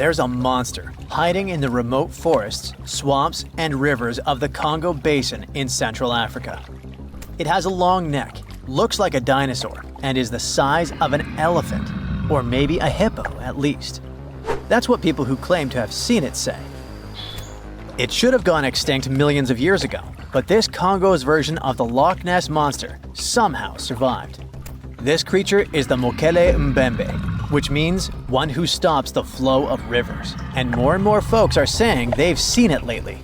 there's a monster hiding in the remote forests, swamps, and rivers of the Congo Basin in Central Africa. It has a long neck, looks like a dinosaur, and is the size of an elephant, or maybe a hippo at least. That's what people who claim to have seen it say. It should have gone extinct millions of years ago, but this Congo's version of the Loch Ness Monster somehow survived. This creature is the Molembe, which means one who stops the flow of rivers, and more folks are saying they've seen it lately.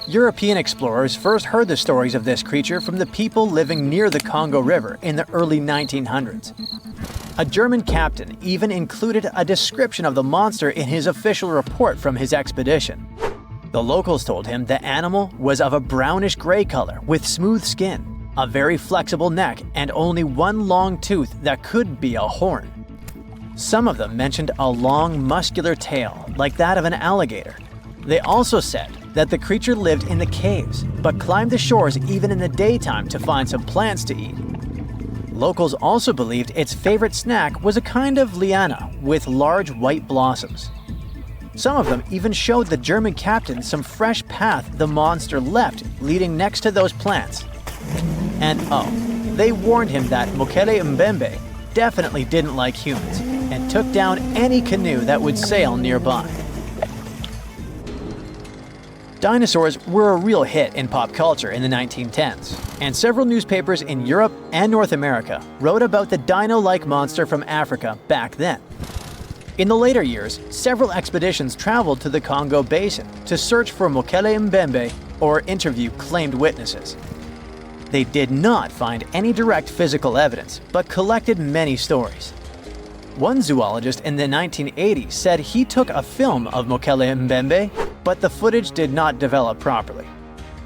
European explorers first heard the stories of this creature from the people living near the Congo River in the early 1900s. A German captain even included a description of the monster in his official report from his expedition. The locals told him the animal was of a brownish-gray color with smooth skin, a very flexible neck, and only one long tooth that could be a horn. Some of them mentioned a long, muscular tail, like that of an alligator. They also said that the creature lived in the caves, but climbed the shores even in the daytime to find some plants to eat. Locals also believed its favorite snack was a kind of liana with large white blossoms. Some of them even showed the German captain some fresh path the monster left leading next to those plants. And they warned him that Molembe definitely didn't like humans and took down any canoe that would sail nearby. Dinosaurs were a real hit in pop culture in the 1910s, and several newspapers in Europe and North America wrote about the dino-like monster from Africa back then. In the later years, several expeditions traveled to the Congo Basin to search for Molembe or interview claimed witnesses. They did not find any direct physical evidence, but collected many stories. One zoologist in the 1980s said he took a film of Molembe, but the footage did not develop properly.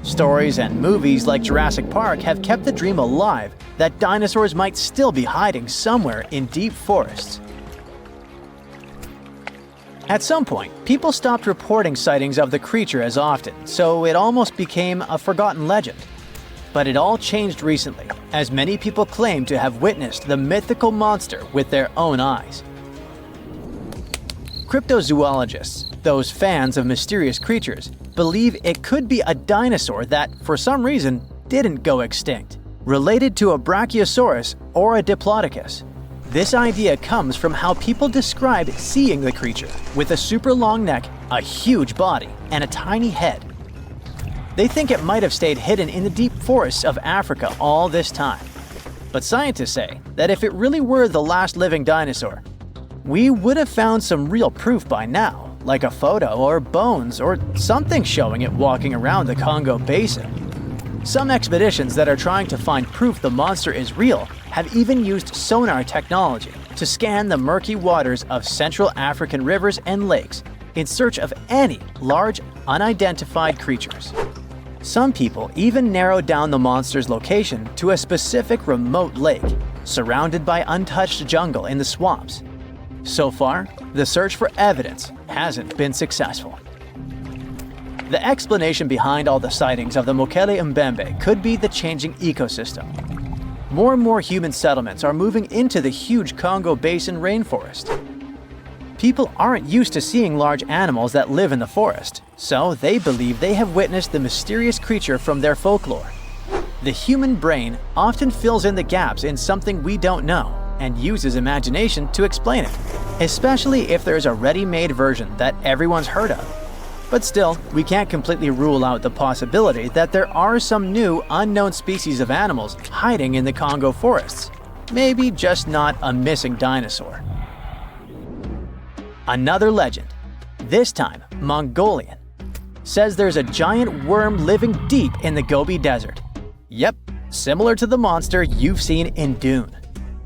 Stories and movies like Jurassic Park have kept the dream alive that dinosaurs might still be hiding somewhere in deep forests. At some point, people stopped reporting sightings of the creature as often, so it almost became a forgotten legend. But it all changed recently, as many people claim to have witnessed the mythical monster with their own eyes. Cryptozoologists, those fans of mysterious creatures, believe it could be a dinosaur that, for some reason, didn't go extinct, related to a brachiosaurus or a diplodocus. This idea comes from how people describe seeing the creature, with a super long neck, a huge body, and a tiny head. They think it might have stayed hidden in the deep forests of Africa all this time. But scientists say that if it really were the last living dinosaur, we would have found some real proof by now, like a photo or bones or something showing it walking around the Congo Basin. Some expeditions that are trying to find proof the monster is real have even used sonar technology to scan the murky waters of Central African rivers and lakes in search of any large, unidentified creatures. Some people even narrowed down the monster's location to a specific remote lake, surrounded by untouched jungle in the swamps. So far, the search for evidence hasn't been successful. The explanation behind all the sightings of the Molembe could be the changing ecosystem. More and more human settlements are moving into the huge Congo Basin rainforest. People aren't used to seeing large animals that live in the forest, so they believe they have witnessed the mysterious creature from their folklore. The human brain often fills in the gaps in something we don't know and uses imagination to explain it, especially if there's a ready-made version that everyone's heard of. But still, we can't completely rule out the possibility that there are some new, unknown species of animals hiding in the Congo forests. Maybe just not a missing dinosaur. Another legend, this time Mongolian, says there's a giant worm living deep in the Gobi Desert. Yep, similar to the monster you've seen in Dune.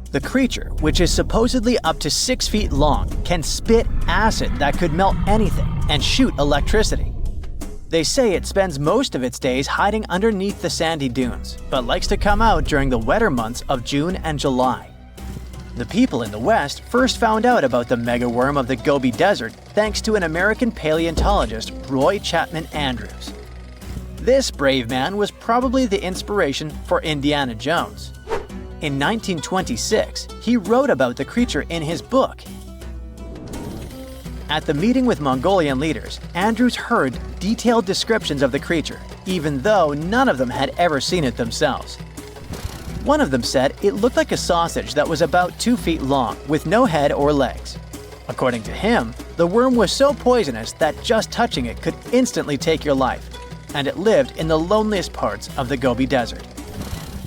The creature, which is supposedly up to 6 feet long, can spit acid that could melt anything and shoot electricity. They say it spends most of its days hiding underneath the sandy dunes, but likes to come out during the wetter months of June and July. The people in the West first found out about the megaworm of the Gobi Desert thanks to an American paleontologist, Roy Chapman Andrews. This brave man was probably the inspiration for Indiana Jones. In 1926, he wrote about the creature in his book. At the meeting with Mongolian leaders, Andrews heard detailed descriptions of the creature, even though none of them had ever seen it themselves. One of them said it looked like a sausage that was about 2 feet long, with no head or legs. According to him, the worm was so poisonous that just touching it could instantly take your life, and it lived in the loneliest parts of the Gobi Desert.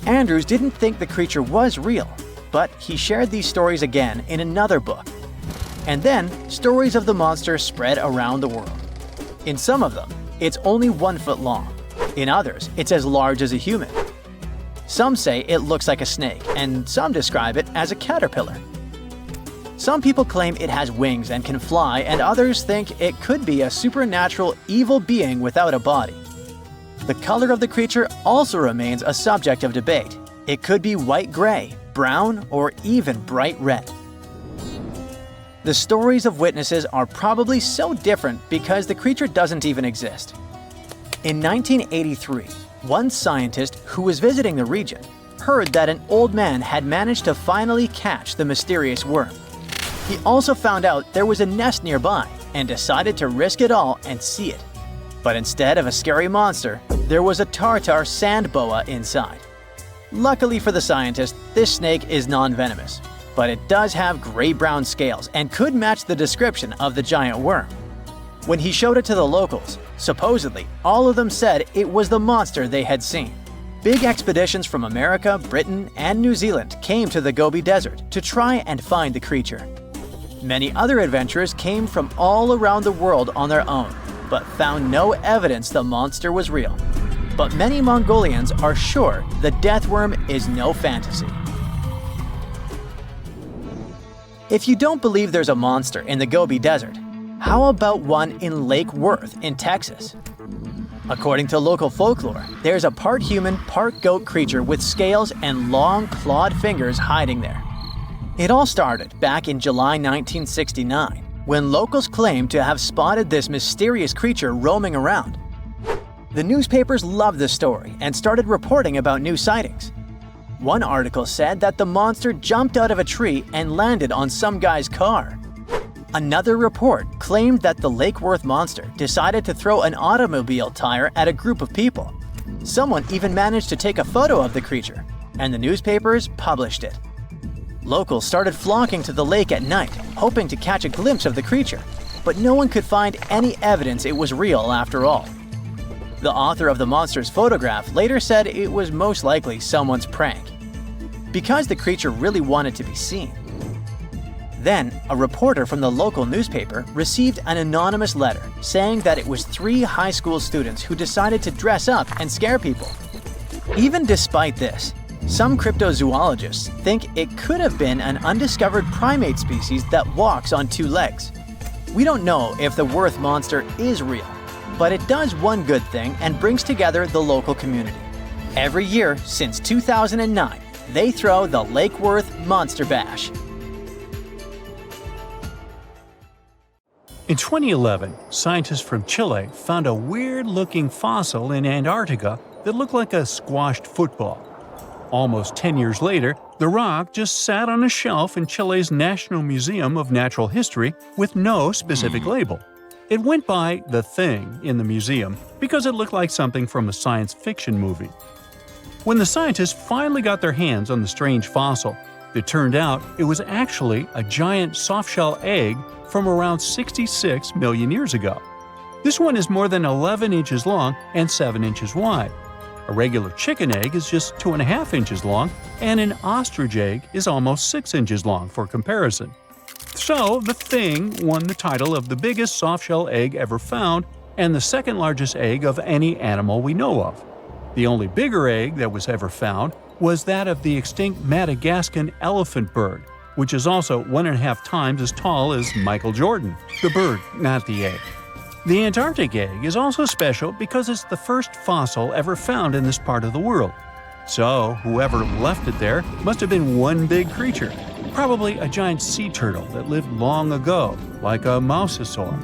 Andrews didn't think the creature was real, but he shared these stories again in another book. And then, stories of the monster spread around the world. In some of them, it's only 1 foot long. In others, it's as large as a human. Some say it looks like a snake, and some describe it as a caterpillar. Some people claim it has wings and can fly, and others think it could be a supernatural evil being without a body. The color of the creature also remains a subject of debate. It could be white-gray, brown, or even bright red. The stories of witnesses are probably so different because the creature doesn't even exist. In 1983, one scientist who was visiting the region heard that an old man had managed to finally catch the mysterious worm. He also found out there was a nest nearby and decided to risk it all and see it. But instead of a scary monster, there was a tartar sand boa inside. Luckily for the scientist, this snake is non-venomous, but it does have gray-brown scales and could match the description of the giant worm. When he showed it to the locals, supposedly all of them said it was the monster they had seen. Big expeditions from America, Britain, and New Zealand came to the Gobi Desert to try and find the creature. Many other adventurers came from all around the world on their own, but found no evidence the monster was real. But many Mongolians are sure the death worm is no fantasy. If you don't believe there's a monster in the Gobi Desert, how about one in Lake Worth in Texas? According to local folklore, there's a part human, part goat creature with scales and long clawed fingers hiding there. It all started back in July 1969, when locals claimed to have spotted this mysterious creature roaming around. The newspapers loved the story and started reporting about new sightings. One article said that the monster jumped out of a tree and landed on some guy's car. Another report claimed that the Lake Worth monster decided to throw an automobile tire at a group of people. Someone even managed to take a photo of the creature, and the newspapers published it. Locals started flocking to the lake at night, hoping to catch a glimpse of the creature, but no one could find any evidence it was real after all. The author of the monster's photograph later said it was most likely someone's prank, because the creature really wanted to be seen. Then, a reporter from the local newspaper received an anonymous letter saying that it was 3 high school students who decided to dress up and scare people. Even despite this, some cryptozoologists think it could have been an undiscovered primate species that walks on 2 legs. We don't know if the Worth monster is real, but it does one good thing and brings together the local community. Every year since 2009, they throw the Lake Worth Monster Bash. In 2011, scientists from Chile found a weird-looking fossil in Antarctica that looked like a squashed football. Almost 10 years later, the rock just sat on a shelf in Chile's National Museum of Natural History with no specific label. It went by The Thing in the museum because it looked like something from a science fiction movie. When the scientists finally got their hands on the strange fossil, it turned out it was actually a giant soft-shell egg from around 66 million years ago. This one is more than 11 inches long and 7 inches wide. A regular chicken egg is just 2.5 inches long, and an ostrich egg is almost 6 inches long for comparison. So, the Thing won the title of the biggest soft-shell egg ever found and the second largest egg of any animal we know of. The only bigger egg that was ever found was that of the extinct Madagascan elephant bird, which is also 1.5 times as tall as Michael Jordan. The bird, not the egg. The Antarctic egg is also special because it's the first fossil ever found in this part of the world. So, whoever left it there must have been one big creature, probably a giant sea turtle that lived long ago, like a mosasaur.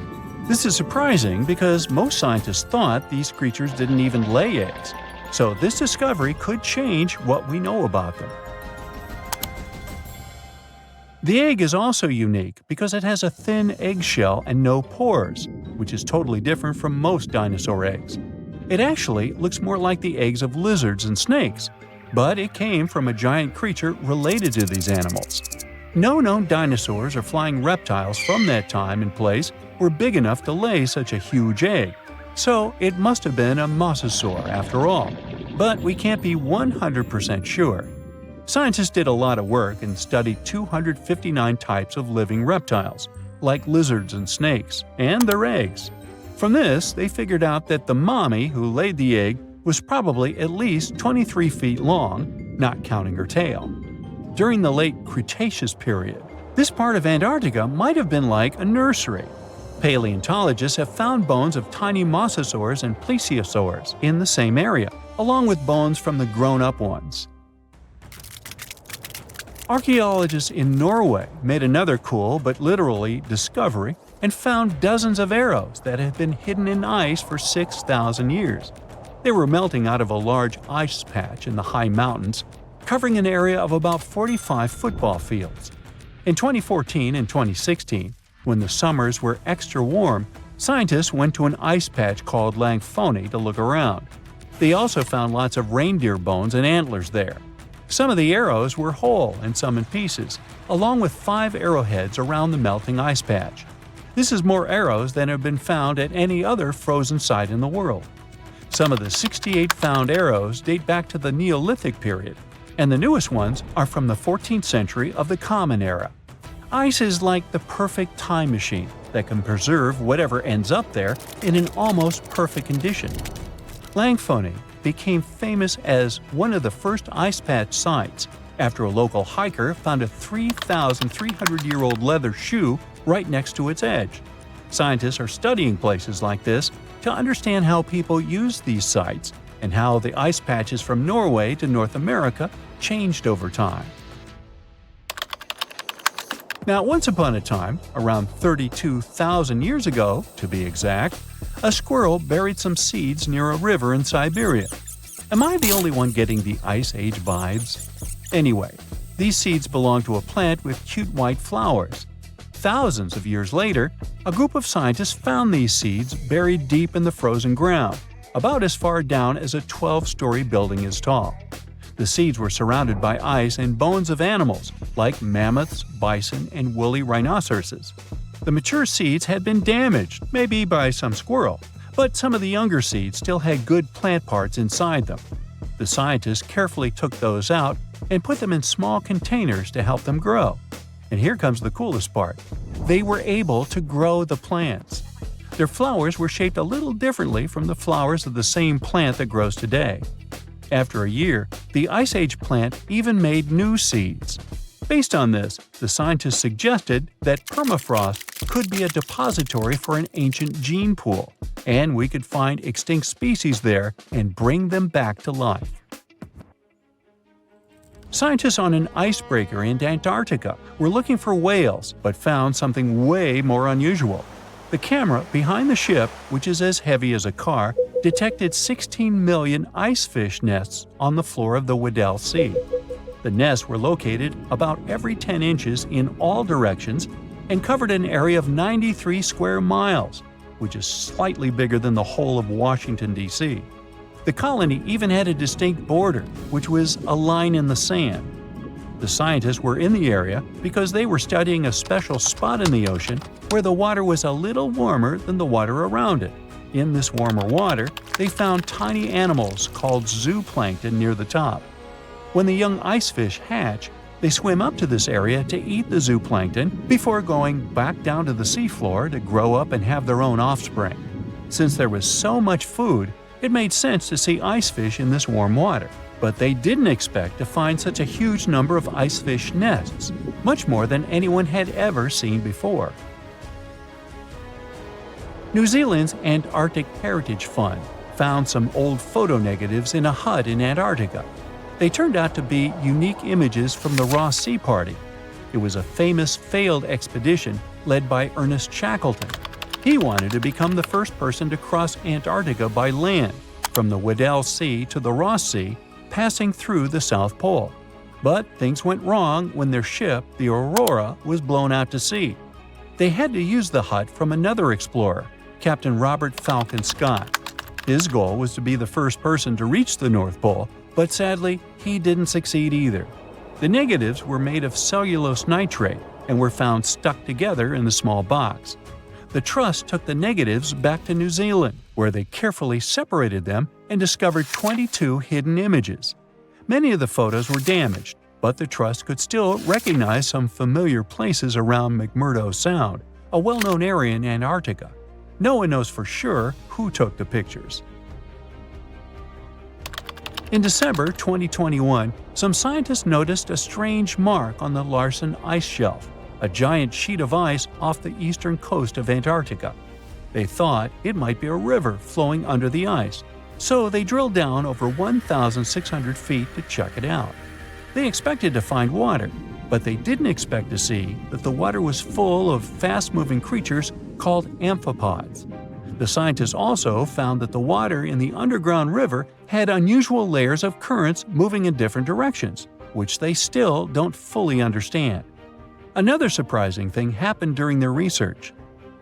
This is surprising because most scientists thought these creatures didn't even lay eggs. So this discovery could change what we know about them. The egg is also unique because it has a thin eggshell and no pores, which is totally different from most dinosaur eggs. It actually looks more like the eggs of lizards and snakes, but it came from a giant creature related to these animals. No known dinosaurs or flying reptiles from that time and place were big enough to lay such a huge egg, so it must have been a mosasaur after all. But we can't be 100% sure. Scientists did a lot of work and studied 259 types of living reptiles, like lizards and snakes, and their eggs. From this, they figured out that the mommy who laid the egg was probably at least 23 feet long, not counting her tail. During the late Cretaceous period, this part of Antarctica might have been like a nursery. Paleontologists have found bones of tiny mosasaurs and plesiosaurs in the same area, along with bones from the grown-up ones. Archaeologists in Norway made another cool but literally discovery and found dozens of arrows that had been hidden in ice for 6,000 years. They were melting out of a large ice patch in the high mountains, covering an area of about 45 football fields. In 2014 and 2016, when the summers were extra warm, scientists went to an ice patch called Langfoni to look around. They also found lots of reindeer bones and antlers there. Some of the arrows were whole and some in pieces, along with 5 arrowheads around the melting ice patch. This is more arrows than have been found at any other frozen site in the world. Some of the 68 found arrows date back to the Neolithic period, and the newest ones are from the 14th century of the Common Era. Ice is like the perfect time machine that can preserve whatever ends up there in an almost perfect condition. Langfoni became famous as one of the first ice patch sites after a local hiker found a 3,300-year-old leather shoe right next to its edge. Scientists are studying places like this to understand how people use these sites and how the ice patches from Norway to North America changed over time. Now, once upon a time, around 32,000 years ago, to be exact, a squirrel buried some seeds near a river in Siberia. Am I the only one getting the Ice Age vibes? Anyway, these seeds belong to a plant with cute white flowers. Thousands of years later, a group of scientists found these seeds buried deep in the frozen ground, about as far down as a 12-story building is tall. The seeds were surrounded by ice and bones of animals, like mammoths, bison, and woolly rhinoceroses. The mature seeds had been damaged, maybe by some squirrel, but some of the younger seeds still had good plant parts inside them. The scientists carefully took those out and put them in small containers to help them grow. And here comes the coolest part. They were able to grow the plants. Their flowers were shaped a little differently from the flowers of the same plant that grows today. After a year, the Ice Age plant even made new seeds. Based on this, the scientists suggested that permafrost could be a depository for an ancient gene pool, and we could find extinct species there and bring them back to life. Scientists on an icebreaker in Antarctica were looking for whales, but found something way more unusual. The camera behind the ship, which is as heavy as a car, detected 16 million ice fish nests on the floor of the Weddell Sea. The nests were located about every 10 inches in all directions and covered an area of 93 square miles, which is slightly bigger than the whole of Washington, D.C. The colony even had a distinct border, which was a line in the sand. The scientists were in the area because they were studying a special spot in the ocean where the water was a little warmer than the water around it. In this warmer water, they found tiny animals called zooplankton near the top. When the young ice fish hatch, they swim up to this area to eat the zooplankton before going back down to the seafloor to grow up and have their own offspring. Since there was so much food, it made sense to see ice fish in this warm water. But they didn't expect to find such a huge number of ice fish nests, much more than anyone had ever seen before. New Zealand's Antarctic Heritage Fund found some old photo negatives in a hut in Antarctica. They turned out to be unique images from the Ross Sea Party. It was a famous failed expedition led by Ernest Shackleton. He wanted to become the first person to cross Antarctica by land, from the Weddell Sea to the Ross Sea, passing through the South Pole. But things went wrong when their ship, the Aurora, was blown out to sea. They had to use the hut from another explorer, Captain Robert Falcon Scott. His goal was to be the first person to reach the North Pole, but sadly, he didn't succeed either. The negatives were made of cellulose nitrate and were found stuck together in the small box. The trust took the negatives back to New Zealand, where they carefully separated them and discovered 22 hidden images. Many of the photos were damaged, but the trust could still recognize some familiar places around McMurdo Sound, a well-known area in Antarctica. No one knows for sure who took the pictures. In December 2021, some scientists noticed a strange mark on the Larsen ice shelf, a giant sheet of ice off the eastern coast of Antarctica. They thought it might be a river flowing under the ice, so they drilled down over 1,600 feet to check it out. They expected to find water, but they didn't expect to see that the water was full of fast-moving creatures called amphipods. The scientists also found that the water in the underground river had unusual layers of currents moving in different directions, which they still don't fully understand. Another surprising thing happened during their research.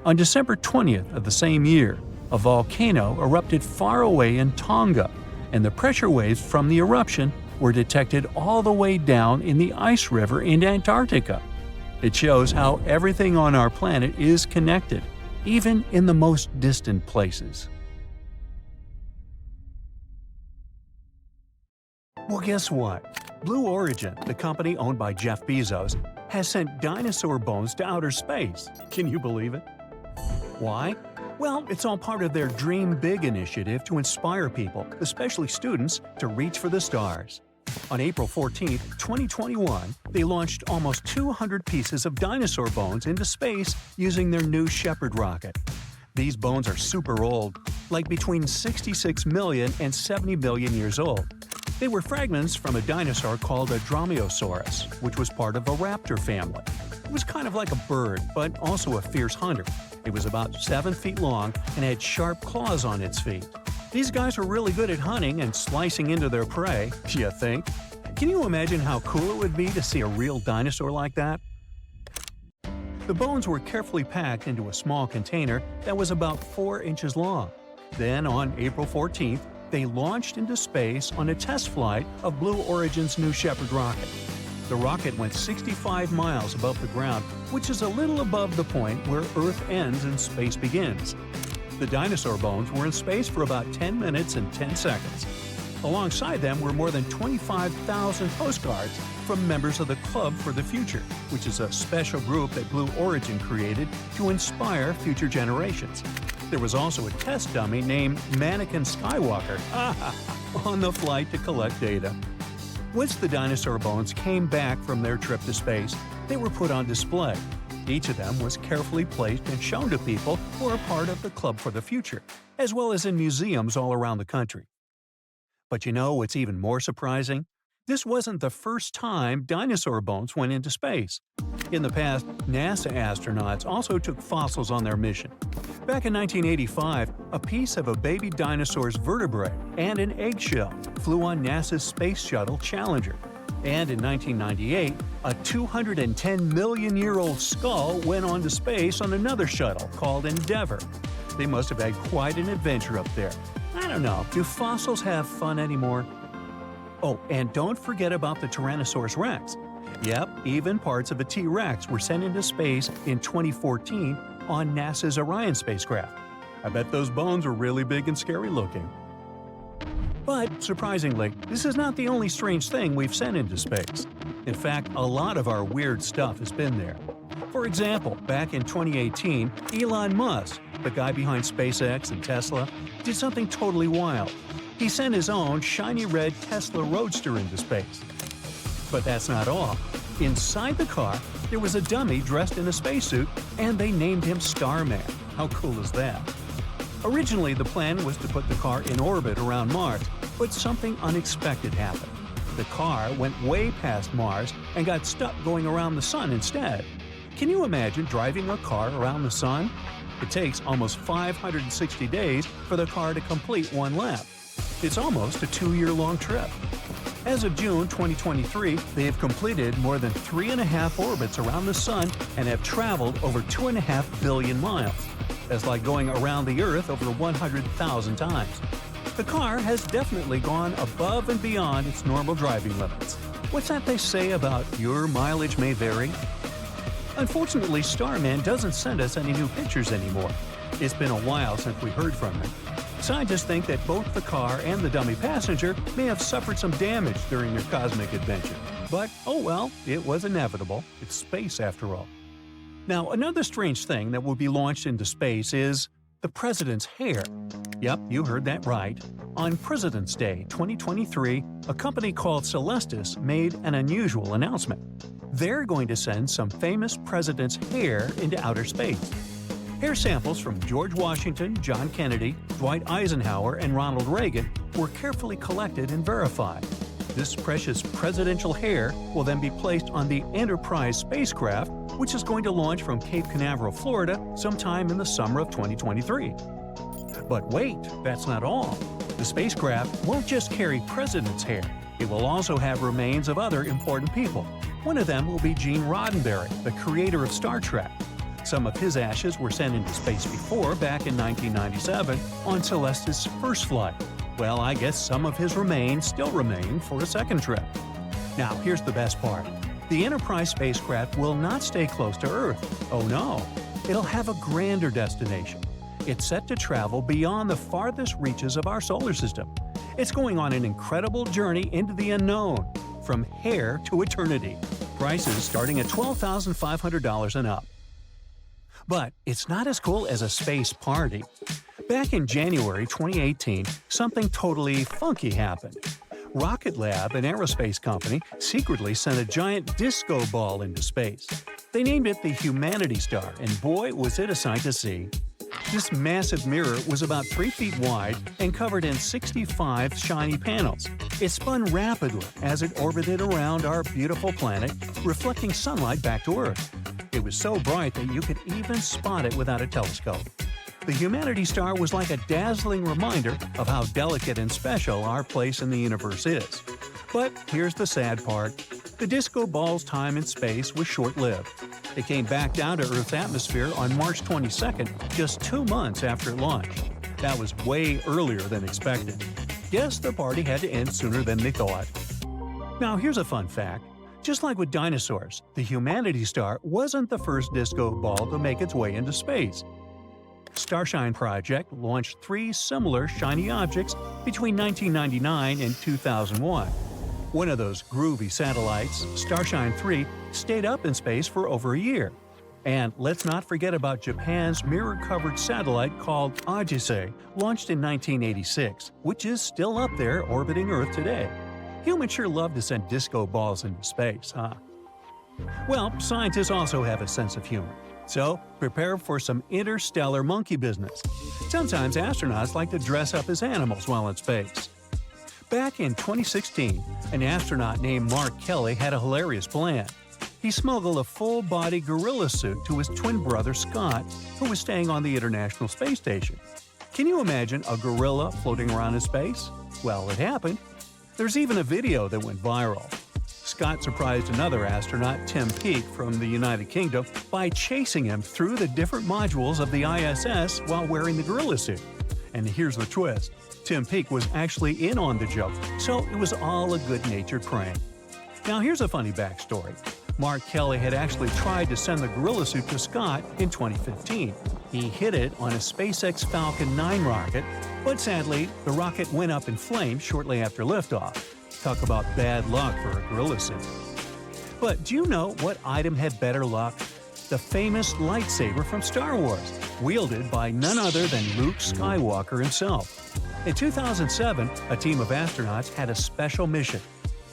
On December 20th of the same year, a volcano erupted far away in Tonga, and the pressure waves from the eruption were detected all the way down in the ice river in Antarctica. It shows how everything on our planet is connected, even in the most distant places. Well, guess what? Blue Origin, the company owned by Jeff Bezos, has sent dinosaur bones to outer space. Can you believe it? Why? Well, it's all part of their Dream Big initiative to inspire people, especially students, to reach for the stars. On April 14, 2021, they launched almost 200 pieces of dinosaur bones into space using their new Shepard rocket. These bones are super old, like between 66 million and 70 million years old. They were fragments from a dinosaur called a Dromaeosaurus, which was part of a raptor family. It was kind of like a bird, but also a fierce hunter. It was about 7 feet long and had sharp claws on its feet. These guys were really good at hunting and slicing into their prey, you think? Can you imagine how cool it would be to see a real dinosaur like that? The bones were carefully packed into a small container that was about 4 inches long. Then, on April 14th, they launched into space on a test flight of Blue Origin's New Shepard rocket. The rocket went 65 miles above the ground, which is a little above the point where Earth ends and space begins. The dinosaur bones were in space for about 10 minutes and 10 seconds. Alongside them were more than 25,000 postcards from members of the Club for the Future, which is a special group that Blue Origin created to inspire future generations. There was also a test dummy named Mannequin Skywalker on the flight to collect data. Once the dinosaur bones came back from their trip to space, they were put on display. Each of them was carefully placed and shown to people who are part of the Club for the Future, as well as in museums all around the country. But you know what's even more surprising? This wasn't the first time dinosaur bones went into space. In the past, NASA astronauts also took fossils on their mission. Back in 1985, a piece of a baby dinosaur's vertebrae and an eggshell flew on NASA's Space Shuttle Challenger. And in 1998, a 210-million-year-old skull went on to space on another shuttle called Endeavour. They must have had quite an adventure up there. I don't know, do fossils have fun anymore? Oh, and don't forget about the Tyrannosaurus rex. Yep, even parts of a T-Rex were sent into space in 2014 on NASA's Orion spacecraft. I bet those bones were really big and scary looking. But, surprisingly, this is not the only strange thing we've sent into space. In fact, a lot of our weird stuff has been there. For example, back in 2018, Elon Musk, the guy behind SpaceX and Tesla, did something totally wild. He sent his own shiny red Tesla Roadster into space. But that's not all. Inside the car, there was a dummy dressed in a spacesuit, and they named him Starman. How cool is that? Originally, the plan was to put the car in orbit around Mars, but something unexpected happened. The car went way past Mars and got stuck going around the Sun instead. Can you imagine driving a car around the Sun? It takes almost 560 days for the car to complete one lap. It's almost a 2-year-long trip. As of June 2023, they have completed more than 3.5 orbits around the Sun and have traveled over 2.5 billion miles. That's like going around the Earth over 100,000 times. The car has definitely gone above and beyond its normal driving limits. What's that they say about your mileage may vary? Unfortunately, Starman doesn't send us any new pictures anymore. It's been a while since we heard from him. Scientists think that both the car and the dummy passenger may have suffered some damage during their cosmic adventure. But, oh well, it was inevitable. It's space after all. Now, another strange thing that will be launched into space is the president's hair. Yep, you heard that right. On President's Day 2023, a company called Celestis made an unusual announcement. They're going to send some famous president's hair into outer space. Hair samples from George Washington, John Kennedy, Dwight Eisenhower, and Ronald Reagan were carefully collected and verified. This precious presidential hair will then be placed on the Enterprise spacecraft, which is going to launch from Cape Canaveral, Florida, sometime in the summer of 2023. But wait, that's not all. The spacecraft won't just carry president's hair. It will also have remains of other important people. One of them will be Gene Roddenberry, the creator of Star Trek. Some of his ashes were sent into space before, back in 1997, on Celestis' first flight. Well, I guess some of his remains still remain for a second trip. Now, here's the best part. The Enterprise spacecraft will not stay close to Earth. Oh no! It'll have a grander destination. It's set to travel beyond the farthest reaches of our solar system. It's going on an incredible journey into the unknown, from hair to eternity. Prices starting at $12,500 and up. But it's not as cool as a space party. Back in January 2018, something totally funky happened. Rocket Lab, an aerospace company, secretly sent a giant disco ball into space. They named it the Humanity Star, and boy, was it a sight to see. This massive mirror was about 3 feet wide and covered in 65 shiny panels. It spun rapidly as it orbited around our beautiful planet, reflecting sunlight back to Earth. It was so bright that you could even spot it without a telescope. The Humanity Star was like a dazzling reminder of how delicate and special our place in the universe is. But here's the sad part. The disco ball's time in space was short-lived. It came back down to Earth's atmosphere on March 22nd, just 2 months after it launched. That was way earlier than expected. Guess the party had to end sooner than they thought. Now here's a fun fact. Just like with Dinosaurs, the Humanity Star wasn't the first disco ball to make its way into space. Starshine Project launched 3 similar shiny objects between 1999 and 2001. One of those groovy satellites, Starshine 3, stayed up in space for over a year. And let's not forget about Japan's mirror-covered satellite called Odyssey, launched in 1986, which is still up there orbiting Earth today. Humans sure love to send disco balls into space, huh? Well, scientists also have a sense of humor. So, prepare for some interstellar monkey business. Sometimes astronauts like to dress up as animals while in space. Back in 2016, an astronaut named Mark Kelly had a hilarious plan. He smuggled a full-body gorilla suit to his twin brother Scott, who was staying on the International Space Station. Can you imagine a gorilla floating around in space? Well, it happened. There's even a video that went viral. Scott surprised another astronaut, Tim Peake, from the United Kingdom, by chasing him through the different modules of the ISS while wearing the gorilla suit. And here's the twist. Tim Peake was actually in on the joke, so it was all a good-natured prank. Now here's a funny backstory. Mark Kelly had actually tried to send the gorilla suit to Scott in 2015. He hid it on a SpaceX Falcon 9 rocket, but sadly, the rocket went up in flames shortly after liftoff. Talk about bad luck for a gorilla suit. But do you know what item had better luck? The famous lightsaber from Star Wars, wielded by none other than Luke Skywalker himself. In 2007, a team of astronauts had a special mission.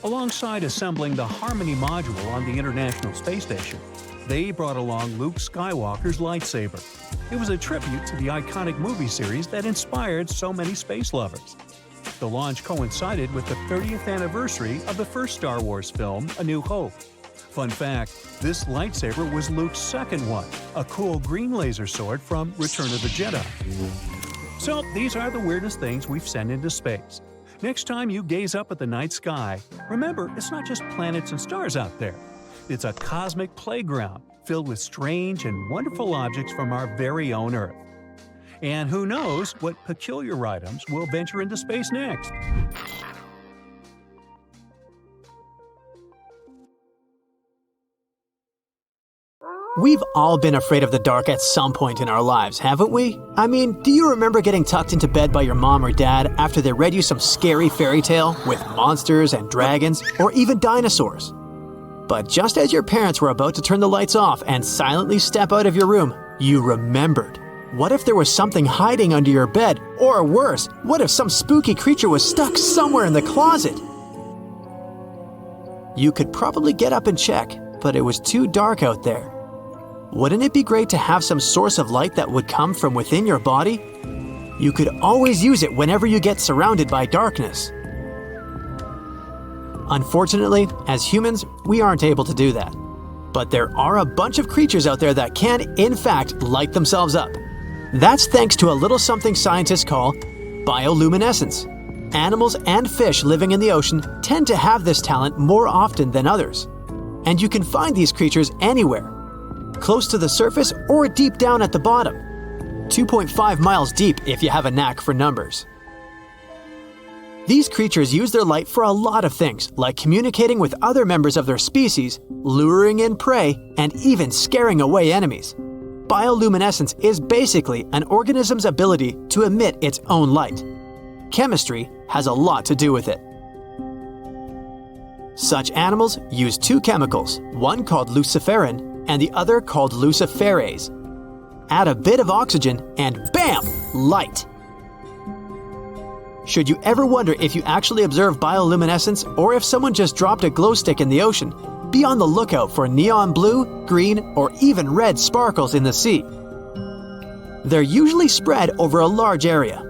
Alongside assembling the Harmony module on the International Space Station, they brought along Luke Skywalker's lightsaber. It was a tribute to the iconic movie series that inspired so many space lovers. The launch coincided with the 30th anniversary of the first Star Wars film, A New Hope. Fun fact, this lightsaber was Luke's second one, a cool green laser sword from Return of the Jedi. So these are the weirdest things we've sent into space. Next time you gaze up at the night sky, remember it's not just planets and stars out there. It's a cosmic playground filled with strange and wonderful objects from our very own Earth. And who knows what peculiar items will venture into space next? We've all been afraid of the dark at some point in our lives, haven't we? I mean, do you remember getting tucked into bed by your mom or dad after they read you some scary fairy tale with monsters and dragons, or even dinosaurs? But just as your parents were about to turn the lights off and silently step out of your room, you remembered. What if there was something hiding under your bed? Or worse, what if some spooky creature was stuck somewhere in the closet? You could probably get up and check, but it was too dark out there. Wouldn't it be great to have some source of light that would come from within your body? You could always use it whenever you get surrounded by darkness. Unfortunately, as humans, we aren't able to do that. But there are a bunch of creatures out there that can, in fact, light themselves up. That's thanks to a little something scientists call bioluminescence. Animals and fish living in the ocean tend to have this talent more often than others. And you can find these creatures anywhere, close to the surface or deep down at the bottom. 2.5 miles deep if you have a knack for numbers. These creatures use their light for a lot of things, like communicating with other members of their species, luring in prey, and even scaring away enemies. Bioluminescence is basically an organism's ability to emit its own light. Chemistry has a lot to do with it. Such animals use two chemicals, one called luciferin and the other called luciferase. Add a bit of oxygen and bam! Light! Should you ever wonder if you actually observe bioluminescence or if someone just dropped a glow stick in the ocean, be on the lookout for neon blue, green, or even red sparkles in the sea. They're usually spread over a large area.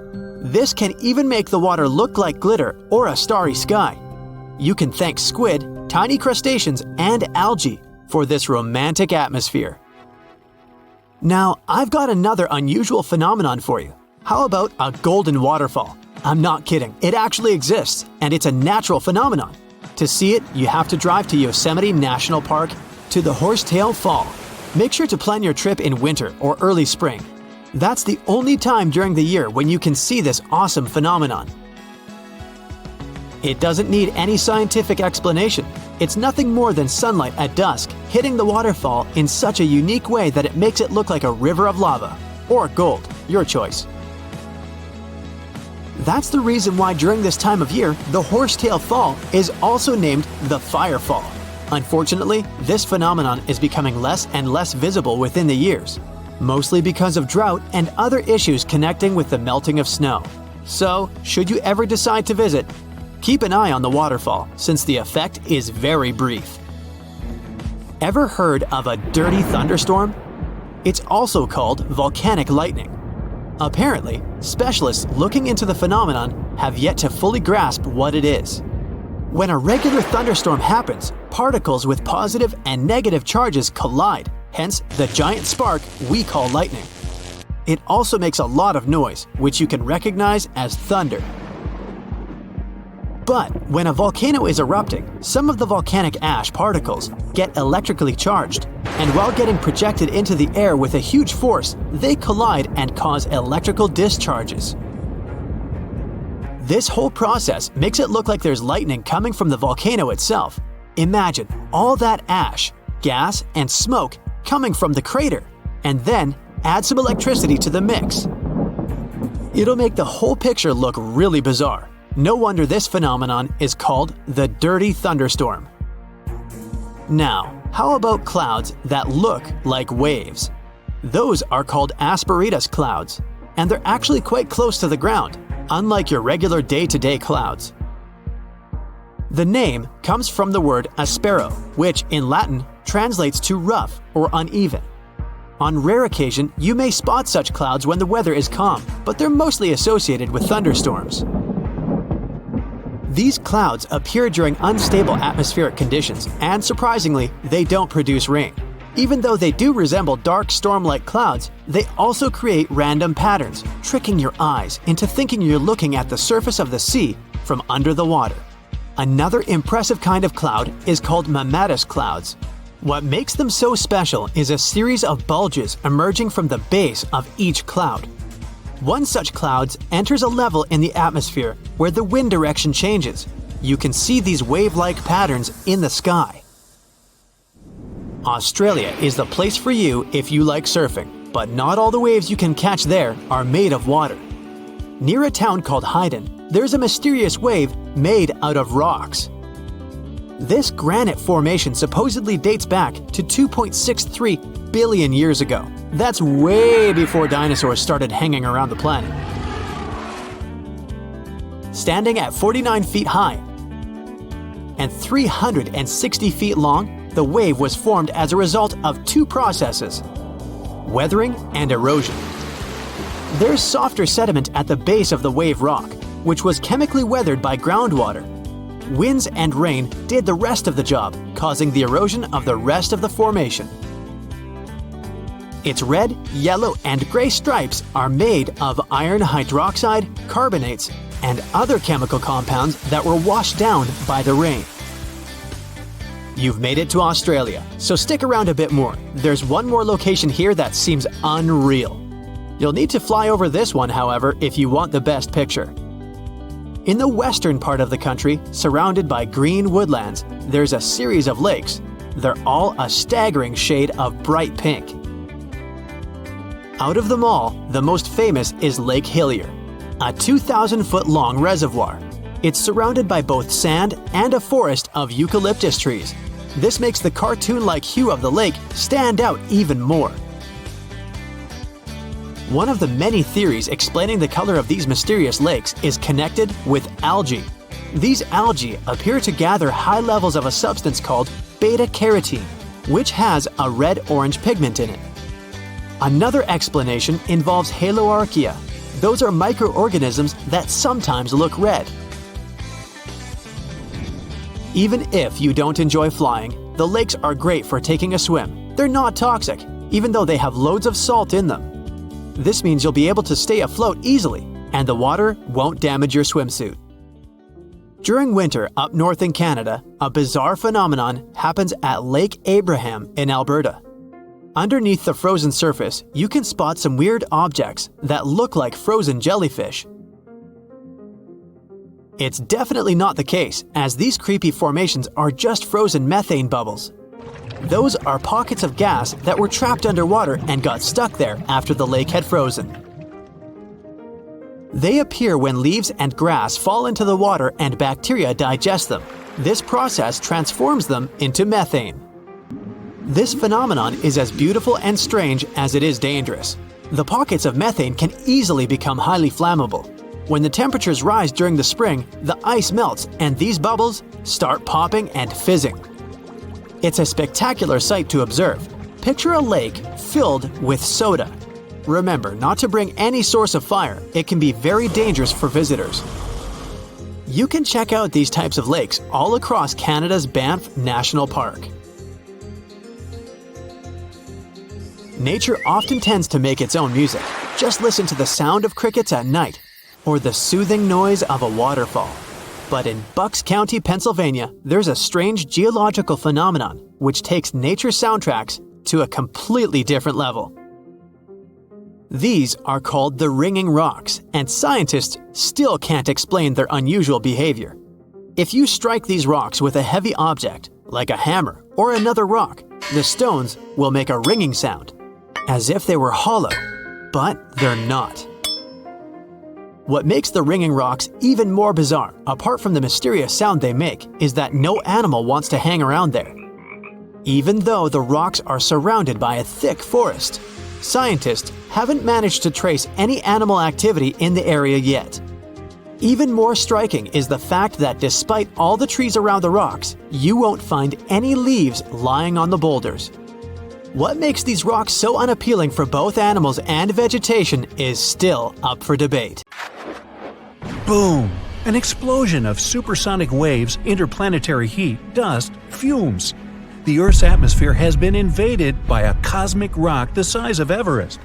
This can even make the water look like glitter or a starry sky. You can thank squid, tiny crustaceans, and algae for this romantic atmosphere. Now, I've got another unusual phenomenon for you. How about a golden waterfall? I'm not kidding, it actually exists, and it's a natural phenomenon. To see it, you have to drive to Yosemite National Park to the Horsetail Fall. Make sure to plan your trip in winter or early spring. That's the only time during the year when you can see this awesome phenomenon. It doesn't need any scientific explanation. It's nothing more than sunlight at dusk hitting the waterfall in such a unique way that it makes it look like a river of lava. Or gold, your choice. That's the reason why during this time of year, the Horsetail Fall is also named the Fire Fall. Unfortunately, this phenomenon is becoming less and less visible within the years, mostly because of drought and other issues connecting with the melting of snow. So, should you ever decide to visit, keep an eye on the waterfall, since the effect is very brief. Ever heard of a dirty thunderstorm? It's also called volcanic lightning. Apparently, specialists looking into the phenomenon have yet to fully grasp what it is. When a regular thunderstorm happens, particles with positive and negative charges collide, hence the giant spark we call lightning. It also makes a lot of noise, which you can recognize as thunder. But when a volcano is erupting, some of the volcanic ash particles get electrically charged, and while getting projected into the air with a huge force, they collide and cause electrical discharges. This whole process makes it look like there's lightning coming from the volcano itself. Imagine all that ash, gas, and smoke coming from the crater, and then add some electricity to the mix. It'll make the whole picture look really bizarre. No wonder this phenomenon is called the dirty thunderstorm. Now, how about clouds that look like waves? Those are called asperitas clouds, and they're actually quite close to the ground, unlike your regular day-to-day clouds. The name comes from the word aspero, which in Latin translates to rough or uneven. On rare occasion, you may spot such clouds when the weather is calm, but they're mostly associated with thunderstorms. These clouds appear during unstable atmospheric conditions, and surprisingly, they don't produce rain. Even though they do resemble dark storm-like clouds, they also create random patterns, tricking your eyes into thinking you're looking at the surface of the sea from under the water. Another impressive kind of cloud is called mammatus clouds. What makes them so special is a series of bulges emerging from the base of each cloud. One such cloud enters a level in the atmosphere where the wind direction changes. You can see these wave-like patterns in the sky. Australia is the place for you if you like surfing, but not all the waves you can catch there are made of water. Near a town called Hayden, there's a mysterious wave made out of rocks. This granite formation supposedly dates back to 2.63 billion years ago. That's way before dinosaurs started hanging around the planet. Standing at 49 feet high and 360 feet long, the wave was formed as a result of two processes: weathering and erosion. There's softer sediment at the base of the wave rock, which was chemically weathered by groundwater. Winds and rain did the rest of the job, causing the erosion of the rest of the formation. Its red, yellow, and gray stripes are made of iron hydroxide, carbonates, and other chemical compounds that were washed down by the rain. You've made it to Australia, so stick around a bit more. There's one more location here that seems unreal. You'll need to fly over this one, however, if you want the best picture. In the western part of the country, surrounded by green woodlands, there's a series of lakes. They're all a staggering shade of bright pink. Out of them all, the most famous is Lake Hillier, a 2,000-foot-long reservoir. It's surrounded by both sand and a forest of eucalyptus trees. This makes the cartoon-like hue of the lake stand out even more. One of the many theories explaining the color of these mysterious lakes is connected with algae. These algae appear to gather high levels of a substance called beta-carotene, which has a red-orange pigment in it. Another explanation involves haloarchaea. Those are microorganisms that sometimes look red. Even if you don't enjoy flying, the lakes are great for taking a swim. They're not toxic, even though they have loads of salt in them. This means you'll be able to stay afloat easily, and the water won't damage your swimsuit. During winter up north in Canada, a bizarre phenomenon happens at Lake Abraham in Alberta. Underneath the frozen surface, you can spot some weird objects that look like frozen jellyfish. It's definitely not the case, as these creepy formations are just frozen methane bubbles. Those are pockets of gas that were trapped underwater and got stuck there after the lake had frozen. They appear when leaves and grass fall into the water and bacteria digest them. This process transforms them into methane. This phenomenon is as beautiful and strange as it is dangerous. The pockets of methane can easily become highly flammable. When the temperatures rise during the spring, the ice melts and these bubbles start popping and fizzing. It's a spectacular sight to observe. Picture a lake filled with soda. Remember not to bring any source of fire. It can be very dangerous for visitors. You can check out these types of lakes all across Canada's Banff National Park. Nature often tends to make its own music. Just listen to the sound of crickets at night, or the soothing noise of a waterfall. But in Bucks County, Pennsylvania, there's a strange geological phenomenon which takes nature soundtracks to a completely different level. These are called the ringing rocks, and scientists still can't explain their unusual behavior. If you strike these rocks with a heavy object, like a hammer or another rock, the stones will make a ringing sound, as if they were hollow, but they're not. What makes the ringing rocks even more bizarre, apart from the mysterious sound they make, is that no animal wants to hang around there. Even though the rocks are surrounded by a thick forest, scientists haven't managed to trace any animal activity in the area yet. Even more striking is the fact that despite all the trees around the rocks, you won't find any leaves lying on the boulders. What makes these rocks so unappealing for both animals and vegetation is still up for debate. Boom! An explosion of supersonic waves, interplanetary heat, dust, fumes. The Earth's atmosphere has been invaded by a cosmic rock the size of Everest.